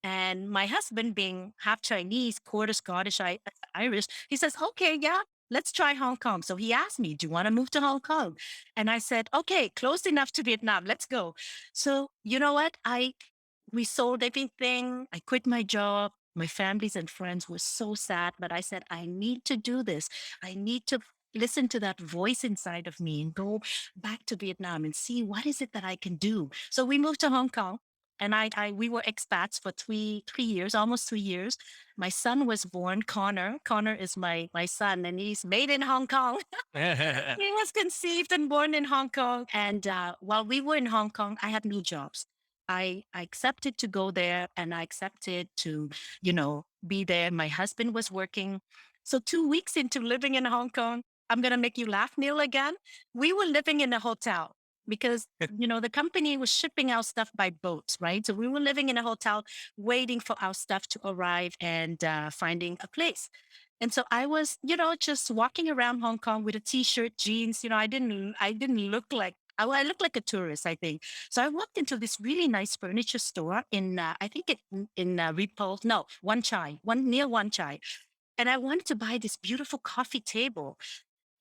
And my husband, being half Chinese, quarter Scottish, Irish, he says, okay, yeah, let's try Hong Kong. So he asked me, do you want to move to Hong Kong? And I said, okay, close enough to Vietnam. Let's go. So you know what? We sold everything. I quit my job. My families and friends were so sad, but I said, I need to do this. I need to listen to that voice inside of me and go back to Vietnam and see what is it that I can do. So we moved to Hong Kong, and we were expats for 3 years, almost 3 years. My son was born, Connor. Connor is my son, and he's made in Hong Kong. He was conceived and born in Hong Kong. And while we were in Hong Kong, I had no jobs. I accepted to go there, and I accepted to, be there. My husband was working. So 2 weeks into living in Hong Kong, I'm going to make you laugh, Neil, again. We were living in a hotel because, the company was shipping our stuff by boats, right? So we were living in a hotel, waiting for our stuff to arrive and finding a place. And so I was, just walking around Hong Kong with a t-shirt, jeans. I didn't look like, I looked like a tourist, I think. So I walked into this really nice furniture store in, I think in Repulse, no, One Chai, near One Chai. And I wanted to buy this beautiful coffee table.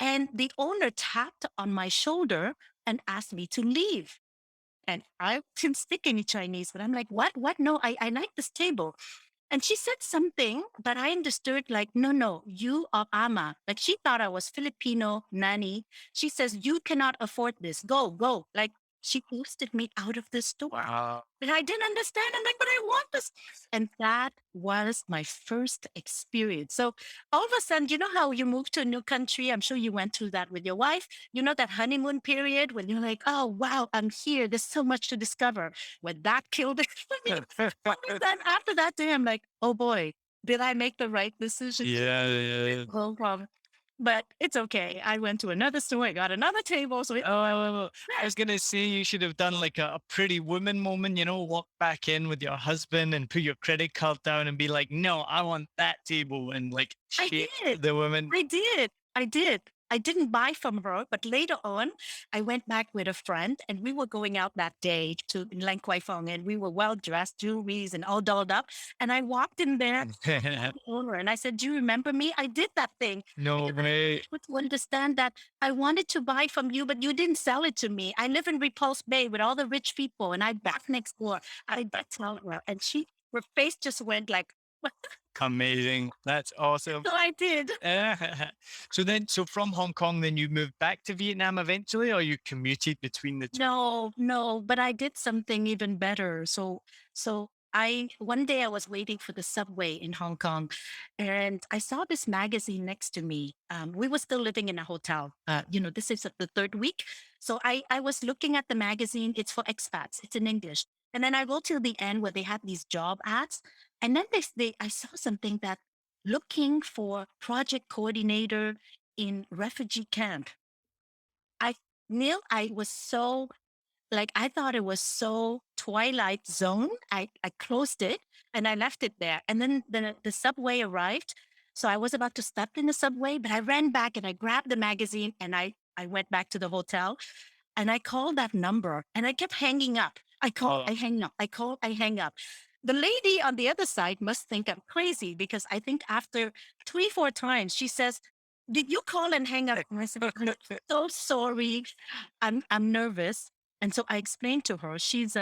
And the owner tapped on my shoulder and asked me to leave. And I can speak any Chinese, but I'm like, what? What? No, I like this table. And she said something, but I understood like, no, no, you are ama. Like she thought I was Filipino nanny. She says, you cannot afford this. Go, go. Like she posted me out of the store. Wow. But I didn't understand. I'm like, but I want this. And that was my first experience. So all of a sudden, you know how you move to a new country? I'm sure you went through that with your wife. You know, that honeymoon period when you're like, oh, wow, I'm here. There's so much to discover. When that killed it for me. Then after that day, I'm like, oh boy, did I make the right decision? Yeah, yeah. No problem. But it's okay. I went to another store. I got another table. So I was gonna say you should have done like a pretty woman moment, walk back in with your husband and put your credit card down and be like, no, I want that table, and like I shake did. the woman. I did. I did. I didn't buy from her, but later on, I went back with a friend, and we were going out that day to Lang Kwai Fong, and we were well dressed, jewelries and all dolled up. And I walked in there owner and I said, do you remember me? I did that thing. No way. But to understand that I wanted to buy from you, but you didn't sell it to me. I live in Repulse Bay with all the rich people, and I back next door. I did tell her, and her face just went like, Amazing. That's awesome. so I did. So from Hong Kong, then you moved back to Vietnam eventually, or you commuted between the two? No, no, but I did something even better. So I one day I was waiting for the subway in Hong Kong, and I saw this magazine next to me. We were still living in a hotel. This is the third week. So I was looking at the magazine. It's for expats. It's in English. And then I go till the end where they had these job ads, and then I saw something that looking for project coordinator in refugee camp. Neil, I was so like I thought it was so Twilight Zone. I closed it and I left it there. And then the subway arrived. So I was about to step in the subway, but I ran back and I grabbed the magazine and I went back to the hotel and I called that number and I kept hanging up. I call, Oh, I hang up. I call, I hang up. The lady on the other side must think I'm crazy because I think after three, four times, she says, "Did you call and hang up?" And I said, "I'm so sorry. I'm nervous." And so I explained to her, she's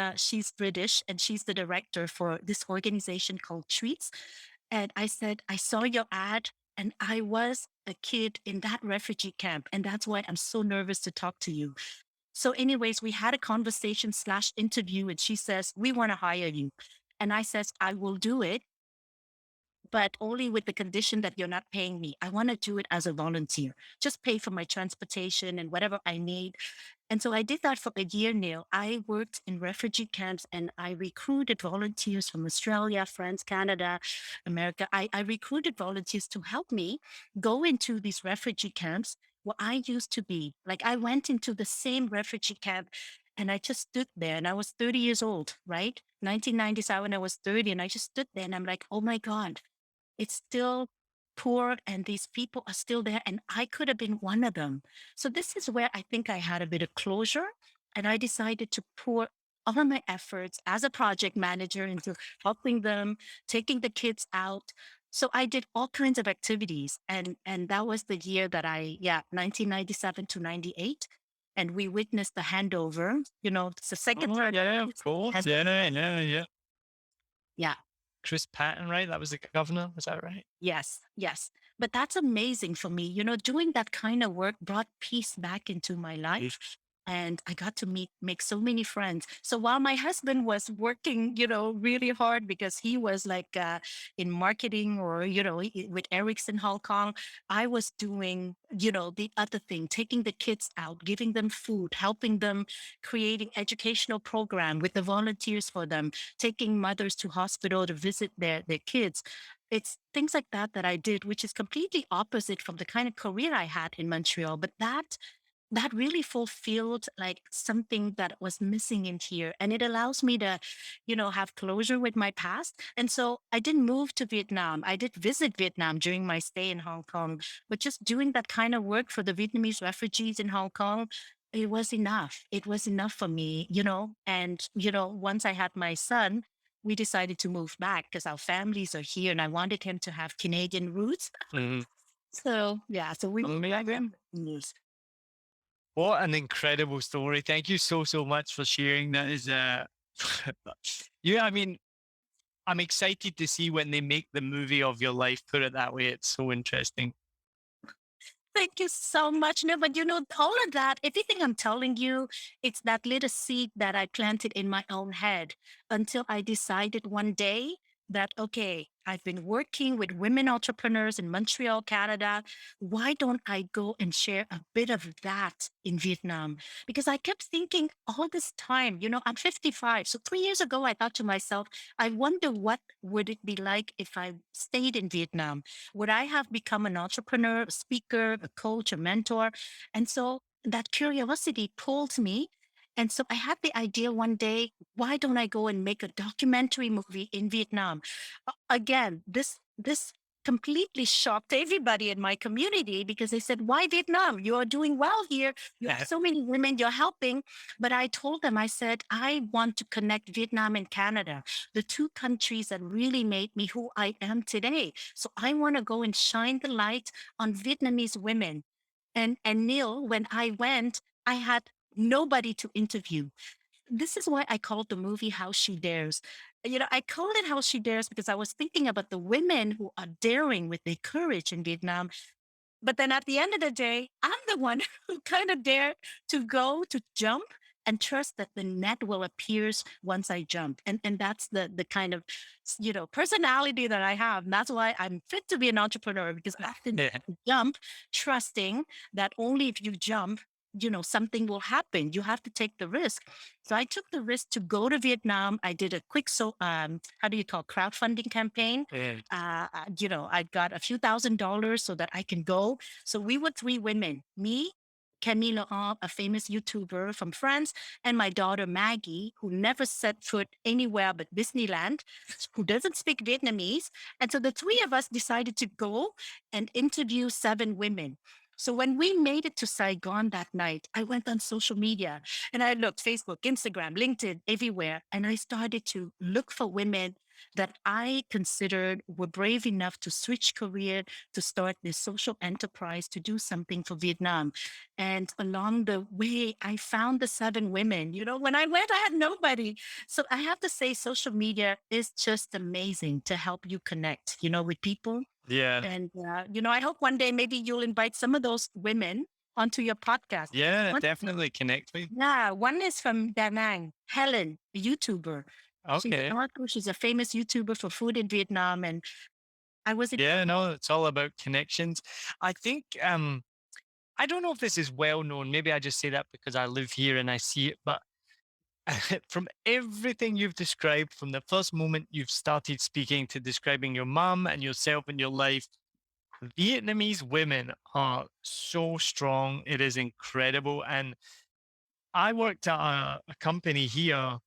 British and she's the director for this organization called Treats. And I said, "I saw your ad and I was a kid in that refugee camp. And that's why I'm so nervous to talk to you." So, anyways, we had a conversation slash interview, and she says, "We want to hire you." And I says, "I will do it, but only with the condition that you're not paying me. I want to do it as a volunteer. Just pay for my transportation and whatever I need." And so I did that for a year now. I worked in refugee camps and I recruited volunteers from Australia, France, Canada, America. I recruited volunteers to help me go into these refugee camps where I used to be. Like I went into the same refugee camp and I just stood there and I was 30 years old, right? 1997, I was 30 and I just stood there and I'm like, oh my God, it's still poor and these people are still there and I could have been one of them. So this is where I think I had a bit of closure and I decided to pour all of my efforts as a project manager into helping them, taking the kids out. So I did all kinds of activities and that was the year that 1997 to 98 and we witnessed the handover, it's the second oh, yeah, of course. has Yeah, yeah, yeah. yeah. Chris Patton, right? That was the governor. Was that right? Yes, yes. But that's amazing for me. Doing that kind of work brought peace back into my life. And I got to make so many friends. So while my husband was working, really hard because he was like in marketing or, with Ericsson Hong Kong, I was doing, the other thing, taking the kids out, giving them food, helping them, creating educational program with the volunteers for them, taking mothers to hospital to visit their kids. It's things like that that I did, which is completely opposite from the kind of career I had in Montreal. But that really fulfilled like something that was missing in here. And it allows me to, have closure with my past. And so I didn't move to Vietnam. I did visit Vietnam during my stay in Hong Kong, but just doing that kind of work for the Vietnamese refugees in Hong Kong, it was enough. It was enough for me, and, once I had my son, we decided to move back because our families are here and I wanted him to have Canadian roots. Mm-hmm. So yeah, so we Amazing. moved. What an incredible story. Thank you so, so much for sharing. That is, yeah, I mean, I'm excited to see when they make the movie of your life, put it that way. It's so interesting. Thank you so much. No, but all of that, everything I'm telling you, it's that little seed that I planted in my own head until I decided one day that, okay, I've been working with women entrepreneurs in Montreal, Canada. Why don't I go and share a bit of that in Vietnam? Because I kept thinking all this time, I'm 55. So 3 years ago, I thought to myself, I wonder what would it be like if I stayed in Vietnam? Would I have become an entrepreneur, a speaker, a coach, a mentor? And so that curiosity pulled me. And so I had the idea one day, why don't I go and make a documentary movie in Vietnam? Again, this completely shocked everybody in my community because they said, "Why Vietnam? You are doing well here. You have Yeah. so many women you're helping." But I told them, I said, I want to connect Vietnam and Canada, the two countries that really made me who I am today. So I want to go and shine the light on Vietnamese women. And Neil, when I went, I had nobody to interview. This is why I called the movie How She Dares. I called it How She Dares because I was thinking about the women who are daring with their courage in Vietnam. But then at the end of the day, I'm the one who kind of dared to go to jump and trust that the net will appears once I jump. And that's the kind of personality that I have. And that's why I'm fit to be an entrepreneur because I can Yeah. jump trusting that only if you jump, something will happen. You have to take the risk. So I took the risk to go to Vietnam. I did a quick how do you call crowdfunding campaign. Yeah. I got a few $1,000s so that I can go. So we were three women, me, Camille Laurent, a famous YouTuber from France, and my daughter Maggie, who never set foot anywhere but Disneyland, who doesn't speak Vietnamese. And so the three of us decided to go and interview seven women. So when we made it to Saigon that night, I went on social media and I looked Facebook, Instagram, LinkedIn, everywhere. And I started to look for women that I considered were brave enough to switch career, to start this social enterprise, to do something for Vietnam. And along the way, I found the seven women. You know, when I went, I had nobody. So I have to say, social media is just amazing to help you connect, you know, with people. Yeah. And, I hope one day maybe you'll invite some of those women onto your podcast. Yeah, One, definitely connect me. yeah, one is from Da Nang, Helen, a YouTuber. Okay. She's a famous YouTuber for food in Vietnam. And I was in, Yeah, no, it's all about connections. I think I don't know if this is well known. Maybe I just say that because I live here and I see it, but from everything you've described, from the first moment you've started speaking to describing your mom and yourself and your life, Vietnamese women are so strong. It is incredible. And I worked at a company here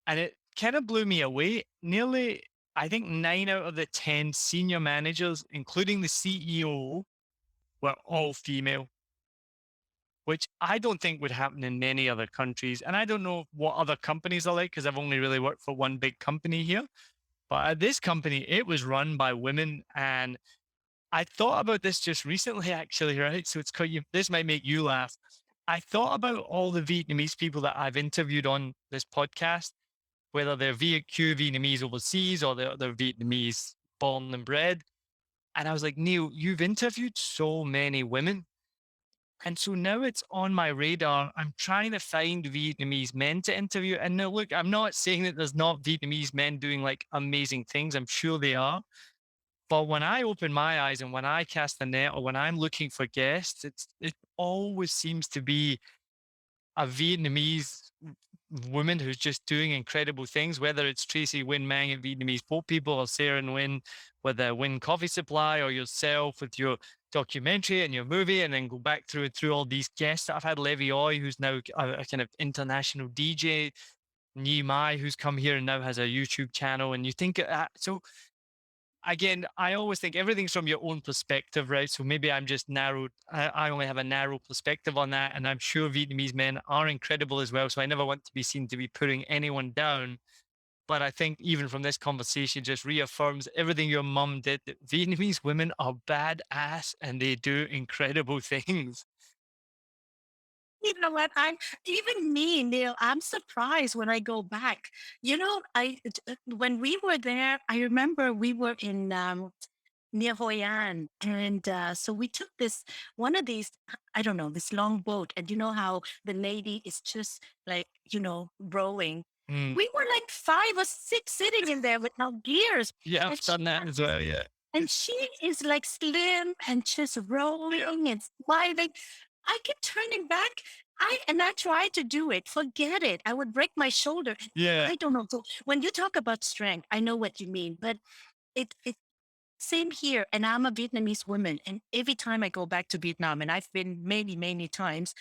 and it kind of blew me away. Nearly, I think 9 out of the 10 senior managers, including the CEO, were all female, which I don't think would happen in many other countries. And I don't know what other companies are like because I've only really worked for one big company here. But at this company, it was run by women. And I thought about this just recently, actually, right? So it's quite, this might make you laugh. I thought about all the Vietnamese people that I've interviewed on this podcast, whether they're VQ Vietnamese overseas or they're Vietnamese born and bred. And I was like, Neil, you've interviewed so many women. And so now it's on my radar. I'm trying to find Vietnamese men to interview. And now, look, I'm not saying that there's not Vietnamese men doing like amazing things. I'm sure they are. But when I open my eyes and when I cast the net or when I'm looking for guests, it always seems to be a Vietnamese woman who's just doing incredible things, whether it's Tracy Nguyen Mang at Vietnamese Boat People or Sarah Nguyen with the Nguyen Coffee Supply or yourself with your documentary and your movie, and then go back through all these guests that I've had. Levy Oy, who's now a kind of international DJ, Nhi Mai, who's come here and now has a YouTube channel. And you think, so again, I always think everything's from your own perspective, right? So maybe I'm just narrowed. I only have a narrow perspective on that. And I'm sure Vietnamese men are incredible as well. So I never want to be seen to be putting anyone down. But I think even from this conversation just reaffirms everything your mum did, that Vietnamese women are badass and they do incredible things. you know what? I'm even me, Neil. I'm surprised when I go back. When we were there, I remember we were in near Hoi An. And so we took this one of these, I don't know, this long boat. And you know how the lady is just like, rowing. Mm. We were like five or six sitting in there with no gears. Yeah, And I've she, done that as well. Yeah. and she is like slim and just rolling and smiling. I kept turning back. I tried to do it. Forget it. I would break my shoulder. Yeah. I don't know. So when you talk about strength, I know what you mean, but it same here. And I'm a Vietnamese woman. And every time I go back to Vietnam, and I've been many, many times,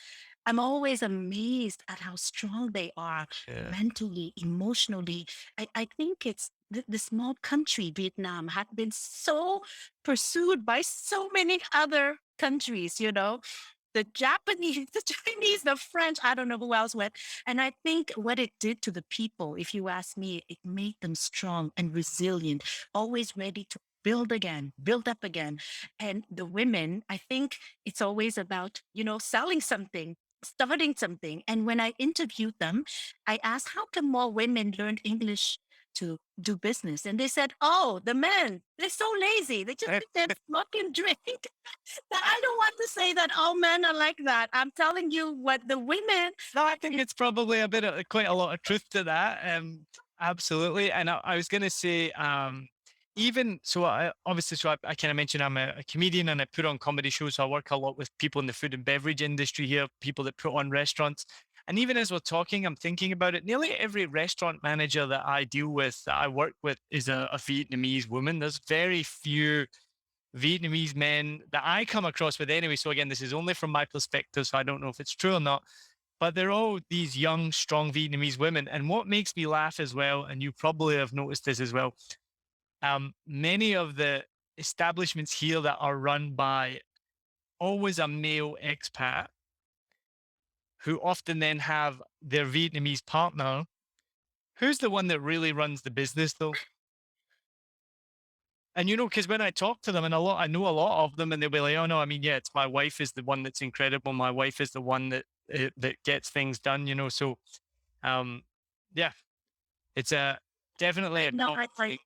I'm always amazed at how strong they are Yeah. mentally, emotionally. I think it's the small country, Vietnam, had been so pursued by so many other countries, the Japanese, the Chinese, the French, I don't know who else went. And I think what it did to the people, if you ask me, it made them strong and resilient, always ready to build again, build up again. And the women, I think it's always about, selling something, starting something. And when I interviewed them, I asked, how come more women learned English to do business? And they said, oh, the men, they're so lazy. They just sit there, smoke and drink. I don't want to say that all men are like that. I'm telling you what the women. No, I think it's probably a bit of quite a lot of truth to that. Absolutely. And I was going to say, even so, I kind of mentioned I'm a comedian and I put on comedy shows. So I work a lot with people in the food and beverage industry here, people that put on restaurants. And even as we're talking, I'm thinking about it. Nearly every restaurant manager that I deal with, that I work with, is a Vietnamese woman. There's very few Vietnamese men that I come across with anyway. So again, this is only from my perspective, so I don't know if it's true or not. But they're all these young, strong Vietnamese women. And what makes me laugh as well, and you probably have noticed this as well, many of the establishments here that are run by always a male expat who often then have their Vietnamese partner. Who's the one that really runs the business though? And because when I talk to them, and I know a lot of them, and they'll be like, "Oh no, I mean, yeah, it's my wife is the one that's incredible. My wife is the one that gets things done." So, um, yeah, it's a definitely a No, common thing.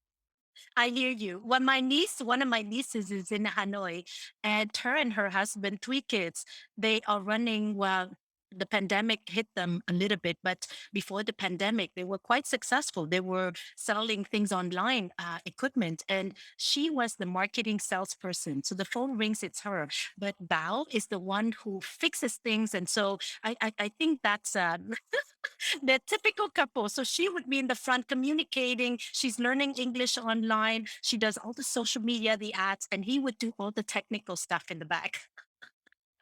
I hear you. When my niece, one of my nieces is in Hanoi, and her husband, 3 kids, they are running. Well, the pandemic hit them a little bit, but before the pandemic, they were quite successful. They were selling things online, equipment, and she was the marketing salesperson. So the phone rings, it's her. But Bao is the one who fixes things, and so I think that's they're typical couple. So she would be in the front communicating. She's learning English online. She does all the social media, the ads, and he would do all the technical stuff in the back.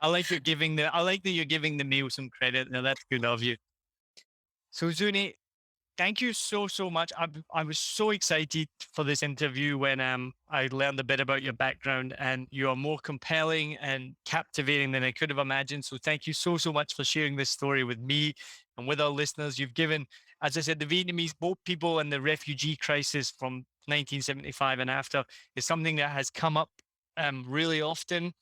I like that you're giving the meal some credit. Now that's good of you. So Zuni, thank you so much. I was so excited for this interview when I learned a bit about your background, and you are more compelling and captivating than I could have imagined. So thank you so much for sharing this story with me and with our listeners. You've given, as I said, the Vietnamese boat people and the refugee crisis from 1975 and after is something that has come up really often,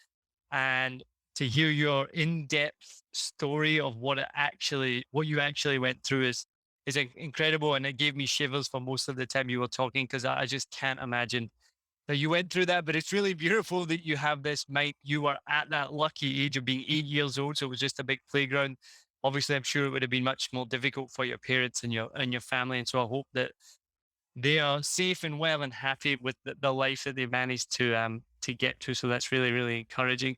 and to hear your in-depth story of what you actually went through is incredible, and it gave me shivers for most of the time you were talking, because I just can't imagine that you went through that. But it's really beautiful that you have this mind. You were at that lucky age of being 8 years old, so it was just a big playground. Obviously, I'm sure it would have been much more difficult for your parents and your family, and so I hope that they are safe and well and happy with the life that they managed to get to. So that's really encouraging.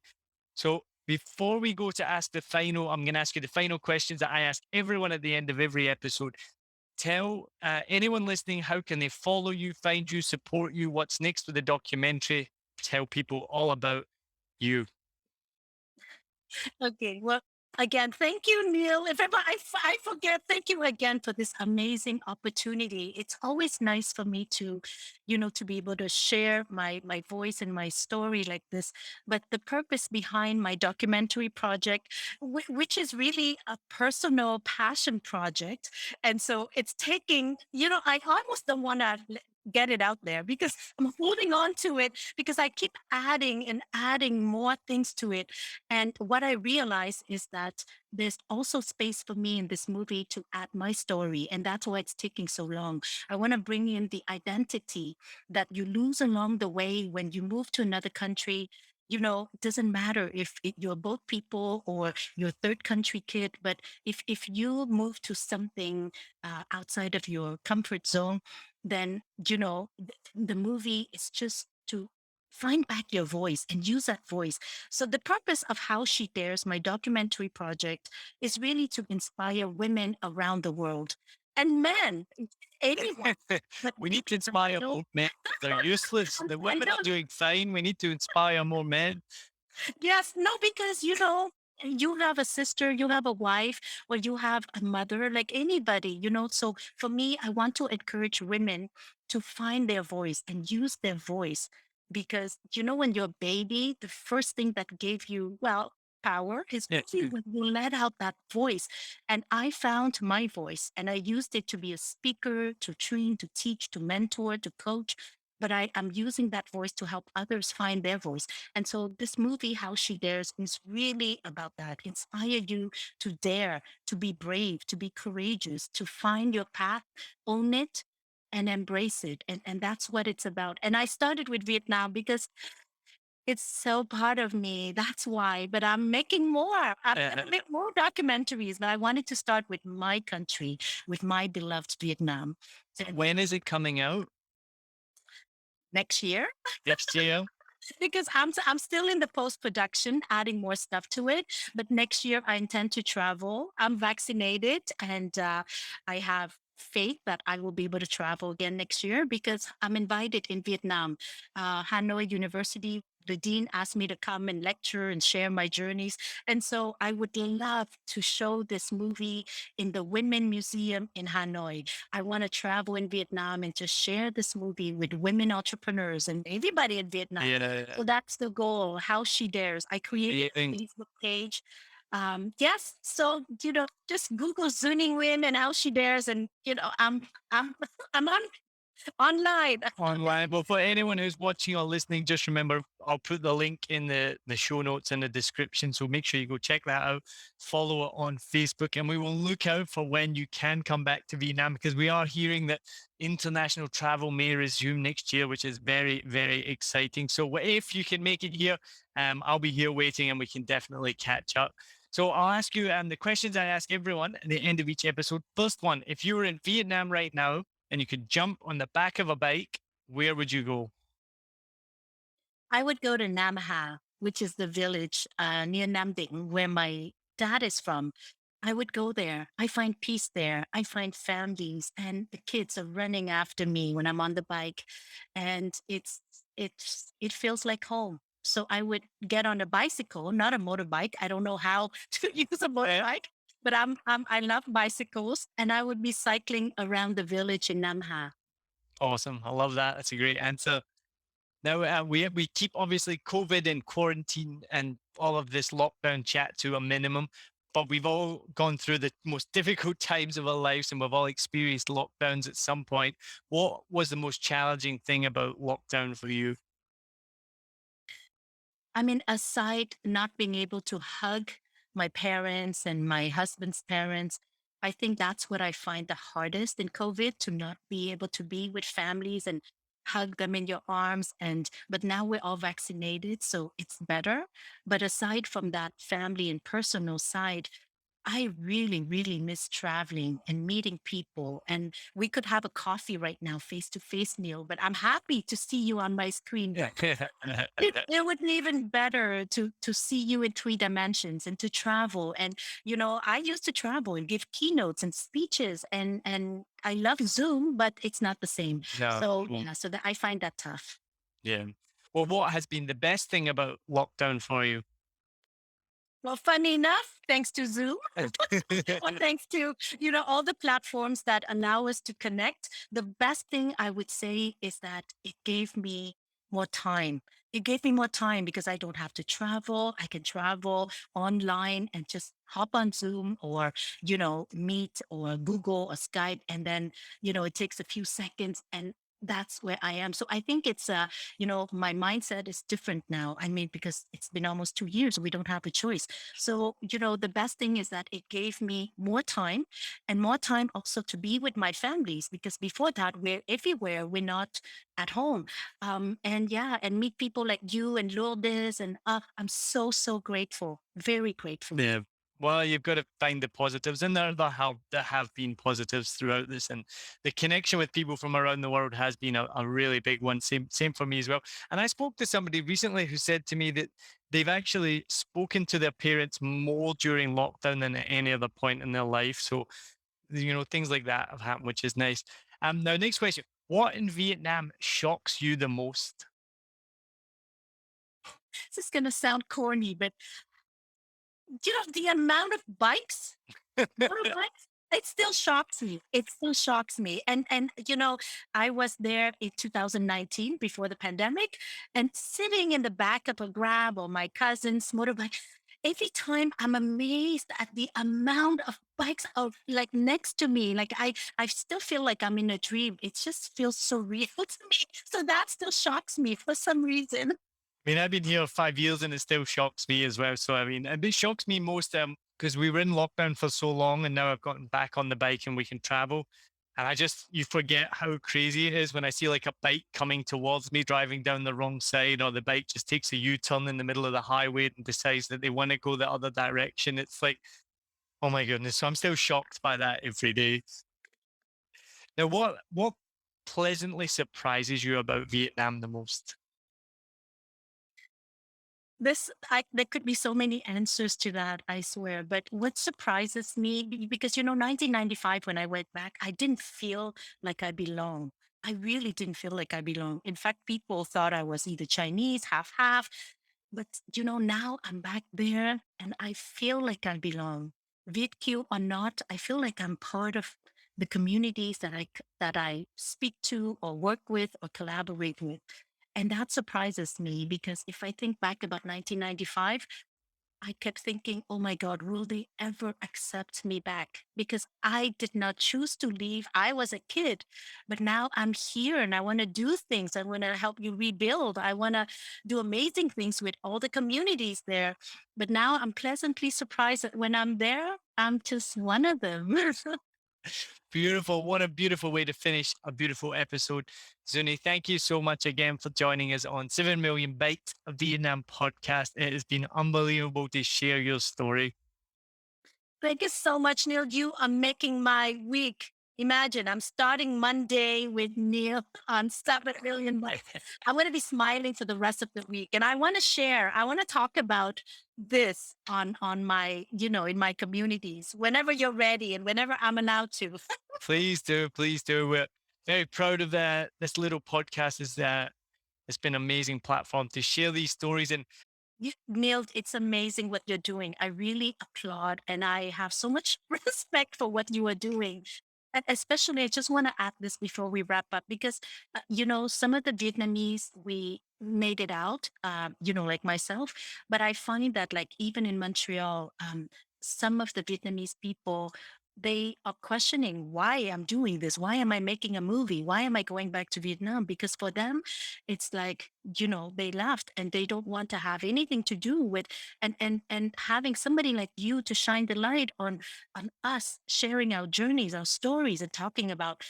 So before we go to ask I'm going to ask you the final questions that I ask everyone at the end of every episode. Tell anyone listening, how can they follow you, find you, support you? What's next with the documentary? Tell people all about you. Okay. Well, again, thank you, Neil. If ever I forget, thank you again for this amazing opportunity. It's always nice for me to, to be able to share my voice and my story like this. But the purpose behind my documentary project, which is really a personal passion project, and so it's taking, I almost don't want to get it out there because I'm holding on to it because I keep adding and adding more things to it. And what I realize is that there's also space for me in this movie to add my story. And that's why it's taking so long. I want to bring in the identity that you lose along the way when you move to another country. It doesn't matter if you're both people or you're a third country kid, but if you move to something outside of your comfort zone, then, the movie is just to find back your voice and use that voice. So the purpose of How She Dares, my documentary project, is really to inspire women around the world and men, anyone. But We need to inspire no, more men. They're useless. The I women are know. doing fine. We need to inspire more men. Yes, no, because you have a sister, you have a wife, or you have a mother, like anybody. So for me, I want to encourage women to find their voice and use their voice because when you're a baby, the first thing that gave you, well, power is Yeah. really when you let out that voice. And I found my voice and I used it to be a speaker, to train, to teach, to mentor, to coach. But I am using that voice to help others find their voice. And so this movie, How She Dares, is really about that. Inspire you to dare, to be brave, to be courageous, to find your path, own it, and embrace it. And that's what it's about. And I started with Vietnam because it's so part of me. That's why. But I'm making more. I'm Uh, gonna make more documentaries. But I wanted to start with my country, with my beloved Vietnam. And when is it coming out? next year, Next year. because I'm still in the post production, adding more stuff to it. But next year, I intend to travel. I'm vaccinated, and I have faith that I will be able to travel again next year because I'm invited in Vietnam, Hanoi University. the dean asked me to come and lecture and share my journeys. And so I would love to show this movie in the Women Museum in Hanoi. I want to travel in Vietnam and just share this movie with women entrepreneurs and everybody in Vietnam. Yeah. So that's the goal. How She Dares. I created You a think Facebook page. Yes. So, just Google Zoonie Nguyen and How She Dares. And, I'm, I'm on online. online. Well, for anyone who's watching or listening, just remember I'll put the link in the show notes in the description. So make sure you go check that out. Follow it on Facebook, and we will look out for when you can come back to Vietnam, because we are hearing that international travel may resume next year, which is very, very exciting. So if you can make it here, I'll be here waiting, and we can definitely catch up. So I'll ask you the questions I ask everyone at the end of each episode. First one: if you were in Vietnam right now and you could jump on the back of a bike, where would you go? I would go to Nam Ha, which is the village near Nam Ding, where my dad is from. I would go there. I find peace there. I find families, and the kids are running after me when I'm on the bike, and it feels like home. So I would get on a bicycle, not a motorbike. I don't know how to use a motorbike, but I love bicycles, and I would be cycling around the village in Namha. Awesome. I love that. That's a great answer. Now, we keep obviously COVID and quarantine and all of this lockdown chat to a minimum, but we've all gone through the most difficult times of our lives, and we've all experienced lockdowns at some point. What was the most challenging thing about lockdown for you? I mean, aside not being able to hug my parents and my husband's parents, I think that's what I find the hardest in COVID, to not be able to be with families and hug them in your arms. But now we're all vaccinated, so it's better. But aside from that family and personal side, I really, really miss traveling and meeting people. And we could have a coffee right now, face to face, Neil, but I'm happy to see you on my screen. Yeah. It would be even better to see you in 3 dimensions and to travel. And I used to travel and give keynotes and speeches, and I love Zoom, but it's not the same. No. So yeah, so that I find that tough. Yeah. Well, what has been the best thing about lockdown for you? Well, funny enough, thanks to Zoom, or thanks to all the platforms that allow us to connect, the best thing I would say is that it gave me more time. It gave me more time because I don't have to travel. I can travel online and just hop on Zoom, or Meet or Google or Skype, and then it takes a few seconds, and that's where I am. So I think it's my mindset is different now. I mean, because it's been almost 2 years, we don't have a choice. So, the best thing is that it gave me more time, and more time also to be with my families, because before that, we're everywhere. We're not at home. And yeah, and meet people like you and Lourdes. And I'm so, so grateful. Very grateful. Yeah. Well, you've got to find the positives, and there have been positives throughout this, and the connection with people from around the world has been a really big one. Same for me as well. And I spoke to somebody recently who said to me that they've actually spoken to their parents more during lockdown than at any other point in their life. So things like that have happened, which is nice. Now, next question: what in Vietnam shocks you the most? This is going to sound corny, but the amount of bikes. What? It still shocks me. It still shocks me. And I was there in 2019 before the pandemic, and sitting in the back of a Grab or my cousin's motorbike. Every time I'm amazed at the amount of bikes are like next to me. Like I still feel like I'm in a dream. It just feels so real to me. So that still shocks me for some reason. I mean, I've been here 5 years and it still shocks me as well. So, I mean, it shocks me most because we were in lockdown for so long, and now I've gotten back on the bike and we can travel. And you forget how crazy it is when I see like a bike coming towards me driving down the wrong side, or the bike just takes a U turn in the middle of the highway and decides that they want to go the other direction. It's like, oh my goodness. So I'm still shocked by that every day. Now, what pleasantly surprises you about Vietnam the most? There could be so many answers to that, I swear. But what surprises me, because 1995, when I went back, I didn't feel like I belong. I really didn't feel like I belong. In fact, people thought I was either Chinese, half half. But now I'm back there and I feel like I belong. VidQ or not, I feel like I'm part of the communities that I speak to or work with or collaborate with. And that surprises me because if I think back about 1995, I kept thinking, oh my God, will they ever accept me back? Because I did not choose to leave. I was a kid, but now I'm here and I want to do things. I want to help you rebuild. I want to do amazing things with all the communities there. But now I'm pleasantly surprised that when I'm there, I'm just one of them. Beautiful. What a beautiful way to finish a beautiful episode. Zuni, thank you so much again for joining us on 7 Million Bytes, a Vietnam podcast. It has been unbelievable to share your story. Thank you so much, Neil. You are making my week. Imagine I'm starting Monday with Neil on 7 million likes. I'm going to be smiling for the rest of the week. And I want to share, I want to talk about this on my, in my communities, whenever you're ready and whenever I'm allowed to. Please do. Please do. We're very proud of that. This little podcast is that it's been an amazing platform to share these stories. And Neil, it's amazing what you're doing. I really applaud and I have so much respect for what you are doing. And especially, I just want to add this before we wrap up because, some of the Vietnamese, we made it out, like myself. But I find that, like, even in Montreal, some of the Vietnamese people, they are questioning why I'm doing this. Why am I making a movie? Why am I going back to Vietnam? Because for them, it's like, they left and they don't want to have anything to do with and having somebody like you to shine the light on us sharing our journeys, our stories, and talking about,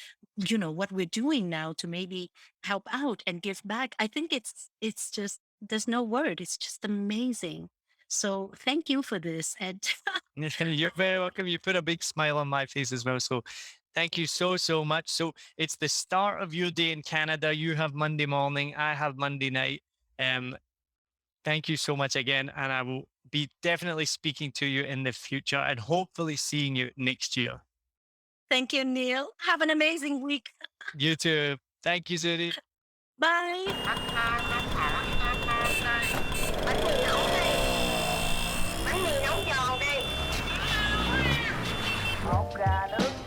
what we're doing now to maybe help out and give back. I think it's just there's no word. It's just amazing. So thank you for this. And you're very welcome. You put a big smile on my face as well. So thank you so, so much. So it's the start of your day in Canada. You have Monday morning. I have Monday night. Thank you so much again. And I will be definitely speaking to you in the future and hopefully seeing you next year. thank you, Neil. Have an amazing week. You too. Thank you, Zuri. Bye. Bánh mì nấu đi. Bánh mì nấu giòn đi. Một gà nướng